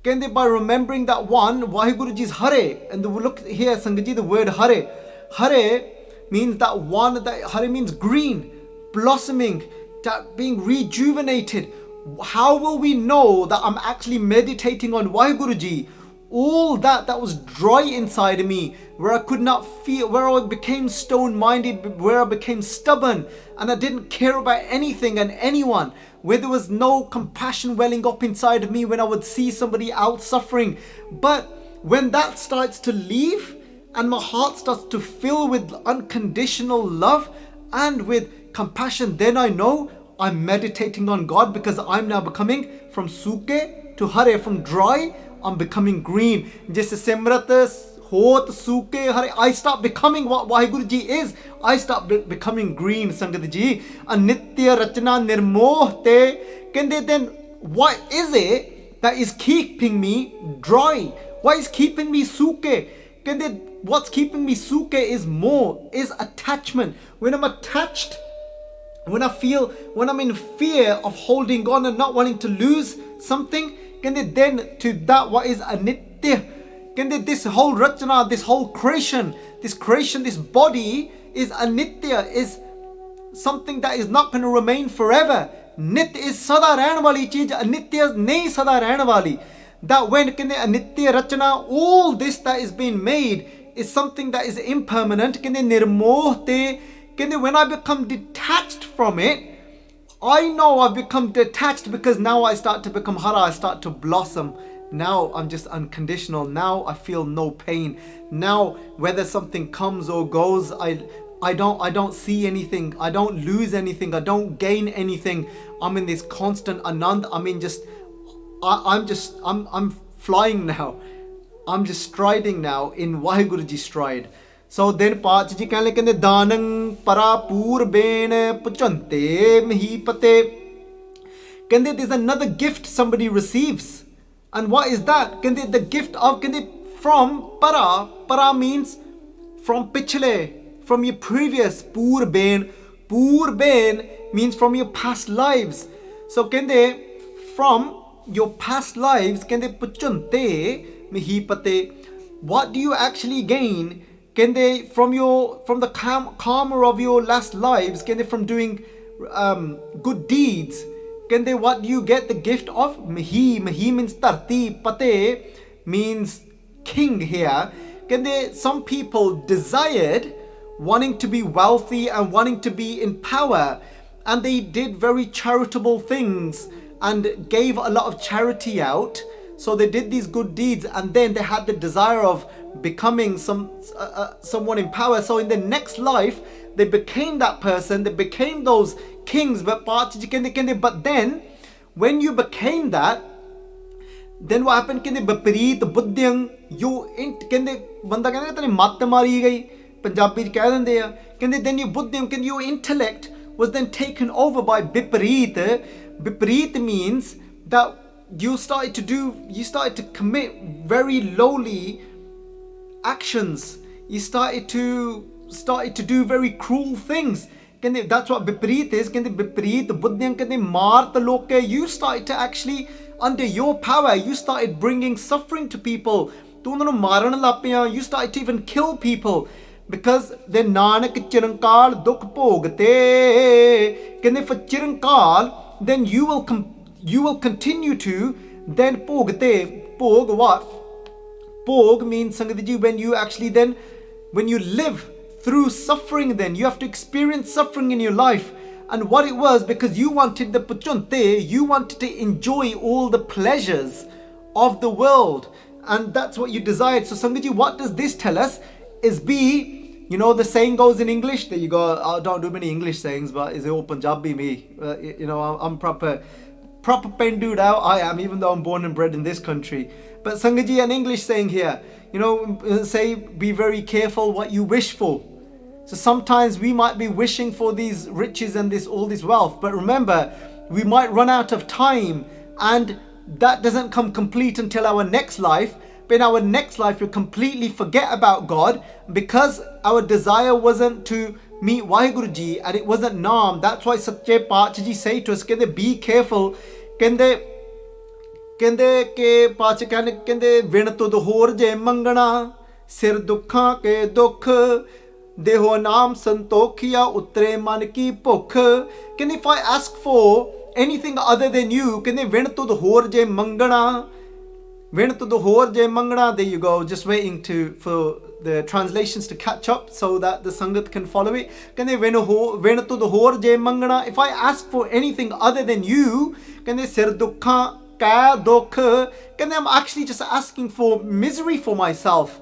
By remembering that one, Vaheguru Ji is hare. And look here, Sangaji, the word hare. Hare means that one, that hare means green, blossoming, that being rejuvenated. How will we know that I'm actually meditating on Vaheguru Ji? All that was dry inside of me, where I could not feel, where I became stone-minded, where I became stubborn, and I didn't care about anything and anyone, where there was no compassion welling up inside of me when I would see somebody else suffering. But when that starts to leave, and my heart starts to fill with unconditional love and with compassion, then I know I'm meditating on God, because I'm now becoming from suke to hare, from dry I'm becoming green. Just simrat hot suke hare. I start becoming what Vaheguru Ji is. I start becoming green, Sangat Ji. Anitya rachna nirmoh te. Then what is it that is keeping me dry? What is keeping me suke? What's keeping me suke is attachment. When I'm attached, when I'm in fear of holding on and not wanting to lose something, then to that what is anitya. This whole rachana, this whole creation, this body is anitya, is something that is not going to remain forever. Nit is sada rehne wali cheez, anitya nahi sada rehne wali. That when anitya rachana, all this that is being made is something that is impermanent. Nirmoh te. When I become detached from it, I know I've become detached, because now I start to become hara, I start to blossom. Now I'm just unconditional. Now I feel no pain. Now whether something comes or goes, I don't see anything. I don't lose anything. I don't gain anything. I'm in this constant anand. I'm flying now. I'm just striding now in Vaheguru Ji stride. So then Pacha Ji कहने दानंग parapoor ben puchante mahipate. There's another gift somebody receives. And what is that? The gift of from para means from pichale, from your previous poor ben means from your past lives. So from your past lives puchante mahipate. What do you actually gain? From the karma of your last lives, from doing good deeds, what do you get the gift of? Mahi means tarti, pate means king here. Some people desired wanting to be wealthy and wanting to be in power, and they did very charitable things and gave a lot of charity out. So they did these good deeds, and then they had the desire of becoming someone in power. So in the next life, they became that person. They became those kings. But then, when you became that, then what happened? Vipareet buddhyang, you banda कहने तेरी मत मारी गई. Punjabi च कह देंदे आ. Then your buddhyam, your intellect was then taken over by vipareet. Vipareet means that you started to commit very lowly actions. You started to do very cruel things. That's what vipareet is. Vipareet buddhyam mart loke. You started to actually under your power, you started bringing suffering to people. You started to even kill people. Because the Nanak Chirankal Dukh Bhogte, for Chirankal, then you will continue to then Bhogte. Bhog what? Bhog means Sangatji, when you live through suffering, then you have to experience suffering in your life. And what it was, because you wanted the Puchunte, you wanted to enjoy all the pleasures of the world. And that's what you desired. So Sangatji, what does this tell us? Is be, the saying goes in English. There you go. I don't do many English sayings, but is it all Punjabi me? I'm proper pendued out. I am, even though I'm born and bred in this country. But Sangatji, an English saying here, say be very careful what you wish for. So sometimes we might be wishing for these riches and all this wealth, but remember, we might run out of time, and that doesn't come complete until our next life. But in our next life, we'll completely forget about God because our desire wasn't to meet Vaheguru Ji and it wasn't Naam. That's why Sache Paatshah Ji say to us, be careful. Kende ke Paatshah kende vin tud hor je mangana, sir dukha ke dukh, deho naam santokhiya utre man ki bhukh. If I ask for anything other than you, vin tud hor je mangana, vin tud hor je mangana. There you go. Just waiting for the translations to catch up so that the Sangat can follow it. Vin tud hor je mangana. If I ask for anything other than you, sir dukha ka dukh, I'm actually just asking for misery for myself.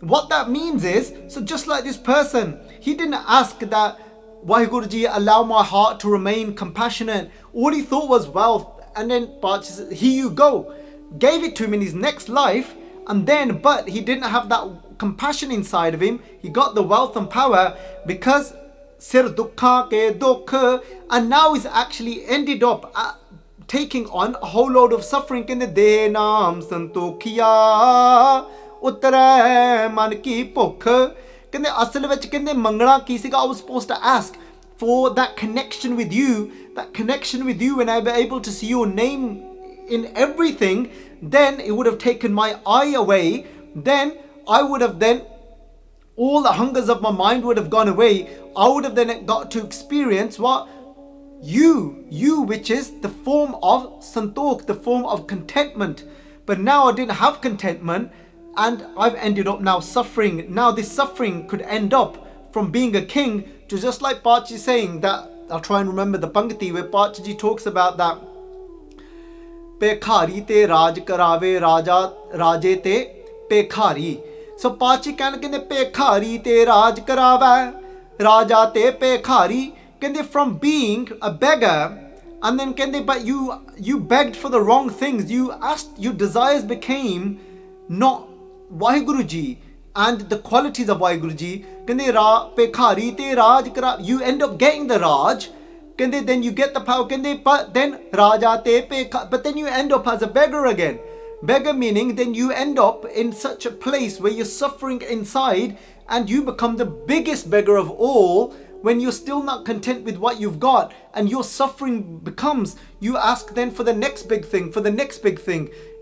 What that means is, so just like this person, he didn't ask that Vaheguru Ji allow my heart to remain compassionate. All he thought was wealth, and then Paatshah, here you go, gave it to him in his next life, but he didn't have that compassion inside of him. He got the wealth and power because sir dukha ke dukh, and now he's actually ended up taking on a whole load of suffering. De naam santokhiya utre man ki bhukh. Asal vich mangana ki siga. I was supposed to ask for that connection with you when I were able to see your name in everything. Then it would have taken my eye away. Then I would have all the hungers of my mind would have gone away. I would have then got to experience what? You which is the form of santokh, the form of contentment. But now I didn't have contentment, and I've ended up now suffering. Now this suffering could end up from being a king to just like Paatshah is saying that, I'll try and remember the Pangati where Paatshah Ji talks about that. Pekhari te raj karave raja raje te pekhari. So Paatshah kehne pekhari te raj karave raja te pekhari. From being a beggar, and then but you begged for the wrong things. You asked, your desires became not Vaheguru Ji and the qualities of Vaheguru Ji. Pekhari te raj kara. You end up getting the Raj. Then you get the power. But then Raja te pekha. But then you end up as a beggar again. Beggar meaning then you end up in such a place where you're suffering inside, and you become the biggest beggar of all. When you're still not content with what you've got, and your suffering becomes, you ask then for the next big thing,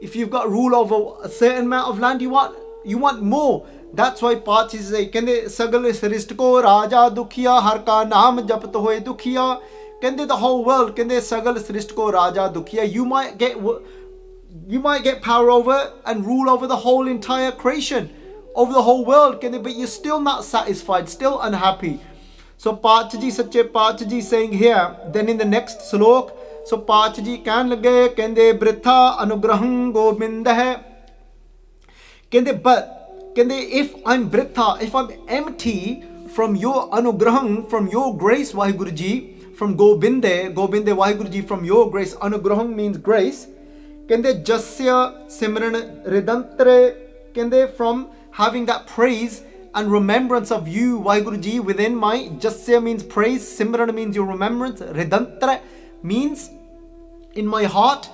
If you've got rule over a certain amount of land, you want more. That's why Paatshah say, sagal sristko raja dukhiya har ka naam japat hoye dukhiya. The whole world, sagal sristko raja dukhiya. You might get power over and rule over the whole entire creation, over the whole world, but you're still not satisfied, still unhappy. So Paatshah Ji, Sache Paatshah Ji saying here, then in the next slok, so Paatshah Ji kehn lage, britha anugraham gobind hai. But if I'm britha, if I'm empty from your anugraham, from your grace Vaheguru Ji, from Gobinde Vaheguru Ji, from your grace, anugraham means grace. Jasya simran ridantre, from having that praise and remembrance of you, Vaheguru Ji, within my Jasya means praise, Simran means your remembrance, Ridantra means in my heart.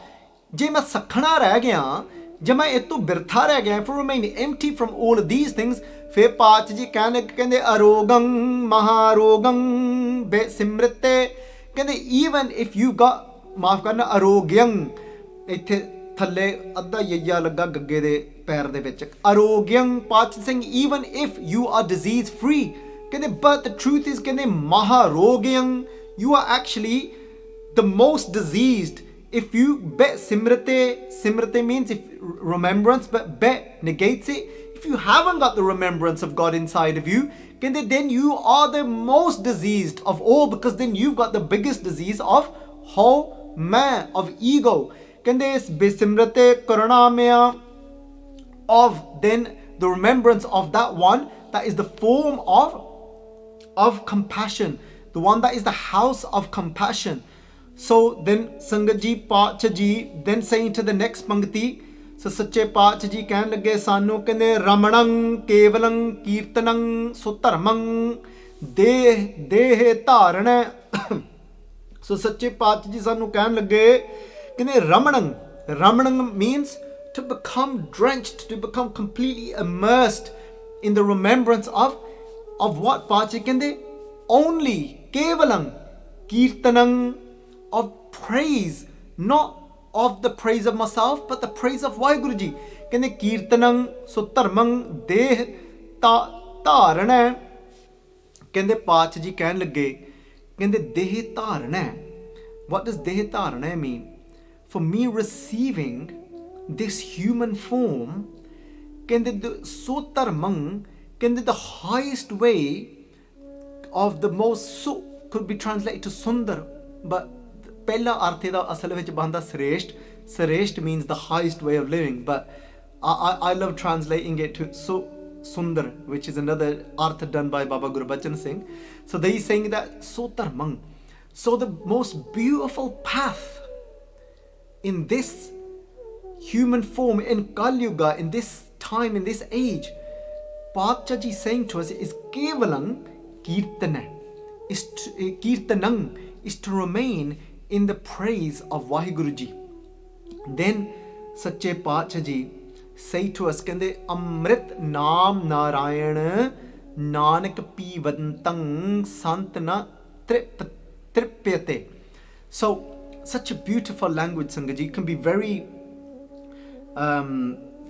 Je main sakhna reh gaya, je main eto birtha reh gaya, if I remain empty from all of these things, fir Paatshah Ji kehne arogang maharogang be simrite. Even if you got maaf karna arogyang, ਥੱਲੇ ਅੱਧਾ ਯਈਆ ਲੱਗਾ ਗੱਗੇ ਦੇ ਪੈਰ ਦੇ ਵਿੱਚ ਅਰੋਗਿਅੰ ਪਾਤਸ਼ਾਹ Singh even if you are disease free ਕਹਿੰਦੇ but the truth is ਕਹਿੰਦੇ ਮਹਾਰੋਗਿਅੰ you are actually the most diseased if you bet simrate means if remembrance but bet negates it if you haven't got the remembrance of God inside of you then you are the most diseased of all because then you've got the biggest disease of man of ego is besimrate karunamaya of then the remembrance of that one that is the form of compassion, the one that is the house of compassion. So then Sangat Ji Paatshah Ji then saying to the next Pangti, so Sache Paatshah Ji ਕਹਿਣ ਲੱਗੇ ਸਾਨੂੰ ਕਹਿੰਦੇ ਰਮਣੰ ਕੇਵਲੰ ਕੀਰਤਨੰ ਸੁਧਰਮੰ ਦੇਹ ਧਾਰਣ so Sache Paatshah Ji ਸਾਨੂੰ ਕਹਿਣ ਲੱਗੇ ਕਹਿੰਦੇ ਰਮਣੰ means to become drenched, to become completely immersed in the remembrance of what Paatshah ਕਹਿੰਦੇ only kevalam kirtanam of praise, not of the praise of myself but the praise of Vaheguru Ji ਕਹਿੰਦੇ ਕੀਰਤਨੰ ਸੁਧਰਮੰ ਦੇਹ ਧਾਰਣ ਕਹਿੰਦੇ ਪਾਤਸ਼ਾਹ ਜੀ ਕਹਿਣ ਲੱਗੇ ਕਹਿੰਦੇ ਦੇਹ ਧਾਰਣ what does ਦੇਹ ਧਾਰਣ mean? For me receiving this human form ਕਹਿੰਦੇ ਸੁਧਰਮੰ ਕਹਿੰਦੇ the highest way of the most could be translated to sundar but ਪਹਿਲਾ ਅਰਥ ਇਹਦਾ ਅਸਲ ਵਿੱਚ ਬਣਦਾ ਸ੍ਰੇਸ਼ਟ means the highest way of living but I love translating it to sundar which is another arth done by Baba Guru Bachan Singh. So they saying that sotarmang, so the most beautiful path in this human form in Kali Yuga, in this time, in this age, Paatshah Ji saying to us is kevalang kirtana, kirtanang is to remain in the praise of Vaheguru Ji. Then Sache Paatshah Ji say to us ਕਹਿੰਦੇ ਅੰਮ੍ਰਿਤ ਨਾਮ ਨਾਰਾਇਣ ਨਾਨਕ ਪੀਵੰਤੰ ਸੰਤ ਨ ਤ੍ਰਿਪਯਤੇ. So such a beautiful language, Sangat Ji, can be very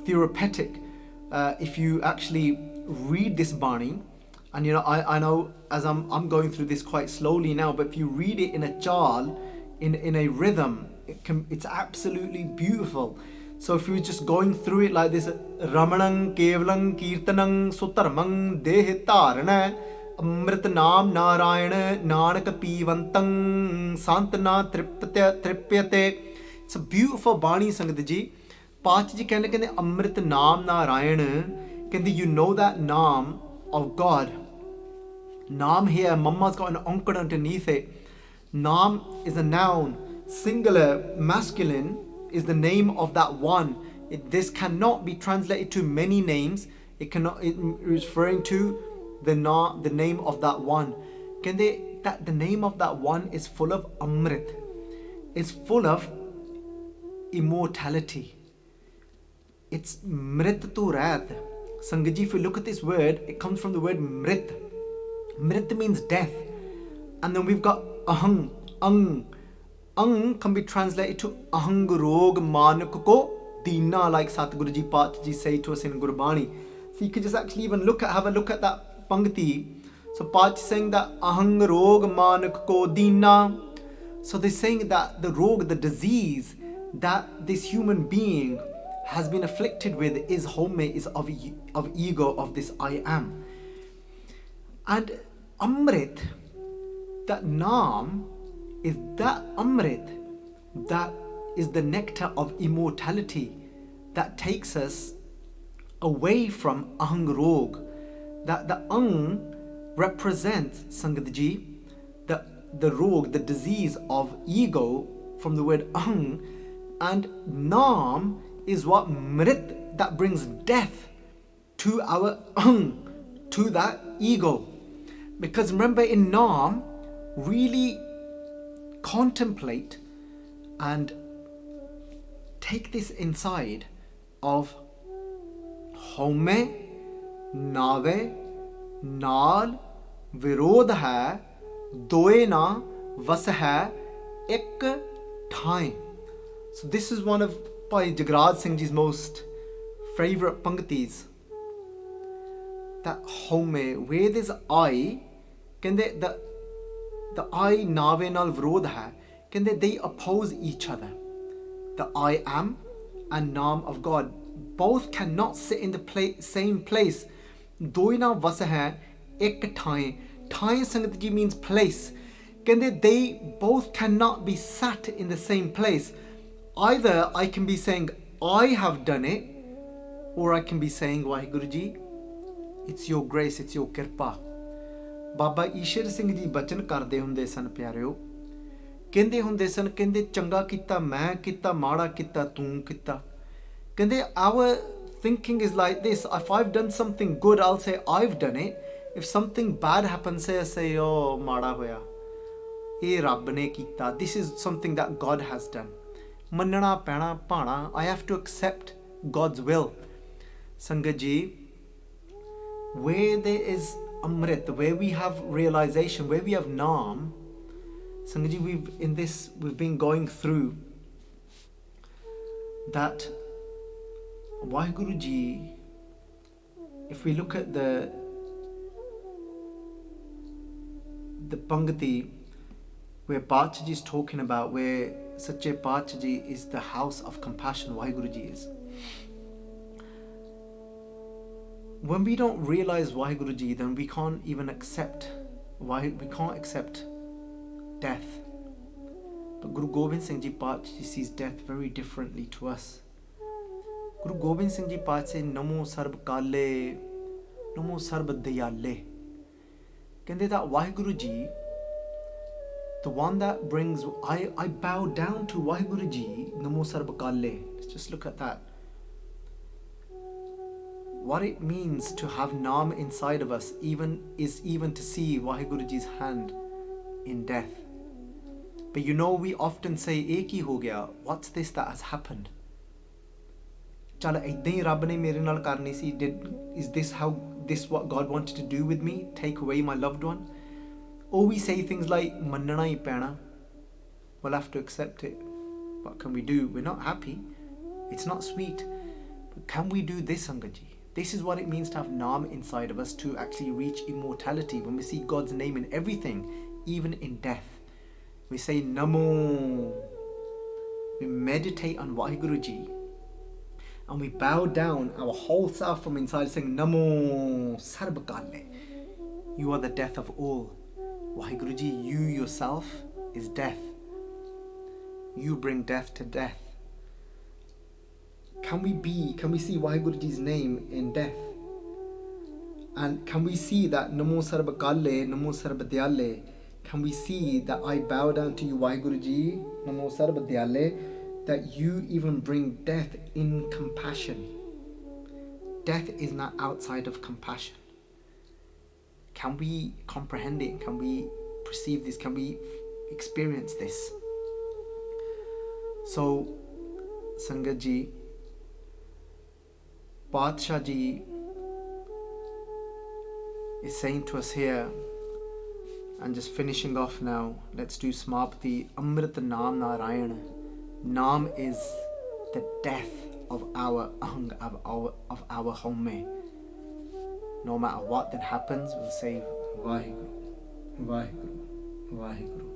therapeutic if you actually read this Bani. And you know, I know as I'm going through this quite slowly now, but if you read it in a chal, in a rhythm, it's absolutely beautiful. So if you're just going through it like this, Ramanang, Kevalang, Kirtanang, Sutarmang, Deh Dharana, Amrit Naam Narayana, Nanak Pivantang, Santana Tripyate. It's a beautiful Bani, Sangat Ji. Paatshah Ji कहने Amrit Naam Narayana, कहते you know that Naam of God. Naam here, Mama's got an onkar underneath it. Naam is a noun, singular, masculine, is the name of that one. This cannot be translated to many names. It is referring to the name of that one. That the name of that one is full of amrit. It's full of immortality. It's mritaturat. Sangat Ji, if you look at this word, it comes from the word mrit. Mrit means death. And then we've got ahang, ang. Ang can be translated to ahang rog manak ko dina, like Satguru Ji Paatshah Ji say to us in Gurbani. So you could just actually even have a look at that Pangti. So Paatshah saying that ahang rog manak ko dina. So they're saying that the rog, the disease that this human being has been afflicted with is of ego, of this I am. And Amrit, that Naam, is that Amrit, that is the nectar of immortality that takes us away from Ahang Rog. That the Ang represents, Sangat Ji, the Rog, the disease of ego from the word Ahang, and Naam is what Mrit, that brings death to our Ahang, to that ego. Because remember in Naam, really contemplate and take this inside of home, nave, naal, virodh hai, doe na, vas hai, ek time. So this is one of Bhai Jagraj Singh Ji's most favourite panktis. That home, where there's I, the I naave nal vrod hai, they oppose each other. The I am and Naam of God both cannot sit in the same place. Doi na vas hai, ek thai. Thai Sangat Ji means place. They both cannot be sat in the same place. Either I can be saying, I have done it, or I can be saying, Vaheguru Ji, it's your grace, it's your kirpa. Baba Ishar Singh Ji bachan karde hunde san pyareo. Kende hunde san, changa kita, main kita, mada kita, tu kita. Our thinking is like this. If I've done something good, I'll say, I've done it. If something bad happens, say, oh, mada hoya. Ye Rabb ne kita. This is something that God has done. Mannana, pena, pana. I have to accept God's will. Sangat Ji, where there is Amrit, where we have realization, where we have Naam, Sangat Ji, we've been going through that Vaheguru Ji, if we look at the Pangati where Pacha Ji is talking about, where Sache Pacha Ji is the house of compassion, Vaheguru Ji is. When we don't realize Vaheguru Ji, then we can't even accept death. But Guru Gobind Singh Ji Pacha Ji sees death very differently to us. Guru Gobind Singh Ji Pacha say, Namo Sarb Kale, Namo Sarb Dayale. That Vaheguru Ji, the one that brings, I bow down to Vaheguru Ji, Namo Sarb Kale. Let's just look at that. What it means to have Naam inside of us is even to see Vaheguru Ji's hand in death. But we often say, Ek hi ho gaya, what's this that has happened? Chal aidha hi Rabb ne mere nal karni si. Is this what God wanted to do with me? Take away my loved one? Or we say things like, Mannana hi pena. We'll have to accept it. What can we do? We're not happy. It's not sweet. But can we do this, Sangat Ji? This is what it means to have Naam inside of us, to actually reach immortality. When we see God's name in everything, even in death, we say Namo. We meditate on Vaheguru Ji, and we bow down our whole self from inside, saying Namo Sarb Kale. You are the death of all. Vaheguru Ji, you yourself is death. You bring death to death. Can we see Vaheguru Ji's name in death? And can we see that Namo Sarb Kale, Namo Sarb Dayale? Can we see that I bow down to you, Vaheguru Ji, Namo Sarb Dayale, that you even bring death in compassion? Death is not outside of compassion. Can we comprehend it? Can we perceive this? Can we experience this? So, Sangat Ji, Badshah Ji is saying to us here, and just finishing off now, let's do Samapti. Amrit Naam Narayana. Naam is the death of our ang, of our home. No matter what that happens, we'll say Vaheguru, Vaheguru, Vaheguru.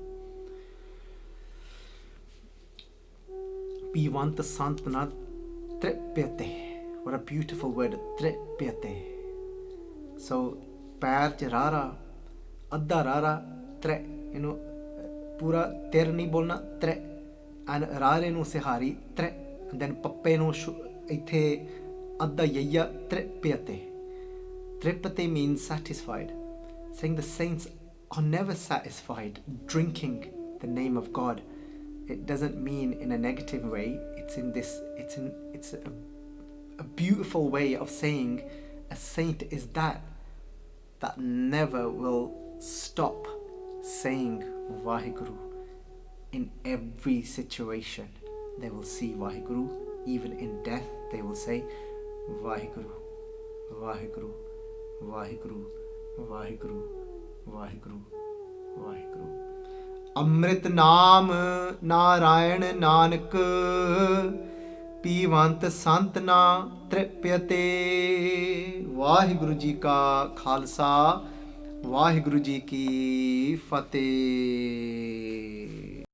Pivant Santana Tripyate. What a beautiful word, Tripyate. So, Pair Rara, Adda Rara, Tre. Pura ter nahi bolna, Tre. And Rare no Sehari, Tre. And then Pappe no Ite Adda Yaya, Tripyate. Tripate means satisfied. Saying the saints are never satisfied drinking the name of God. It doesn't mean in a negative way. It's a beautiful way of saying a saint is that never will stop saying Vaheguru. In every situation they will see Vaheguru. Even in death they will say Vaheguru, Vaheguru, Vaheguru, Vaheguru, Vaheguru, Vaheguru. Amrit Naam Narayan Nanak ਪੀਵੰਤ ਸੰਤ ਨਾ ਤ੍ਰਿਪਯਤੇ। ਵਾਹਿਗੁਰੂ ਜੀ ਕਾ ਖਾਲਸਾ, ਵਾਹਿਗੁਰੂ ਜੀ ਕੀ ਫਤਿਹ।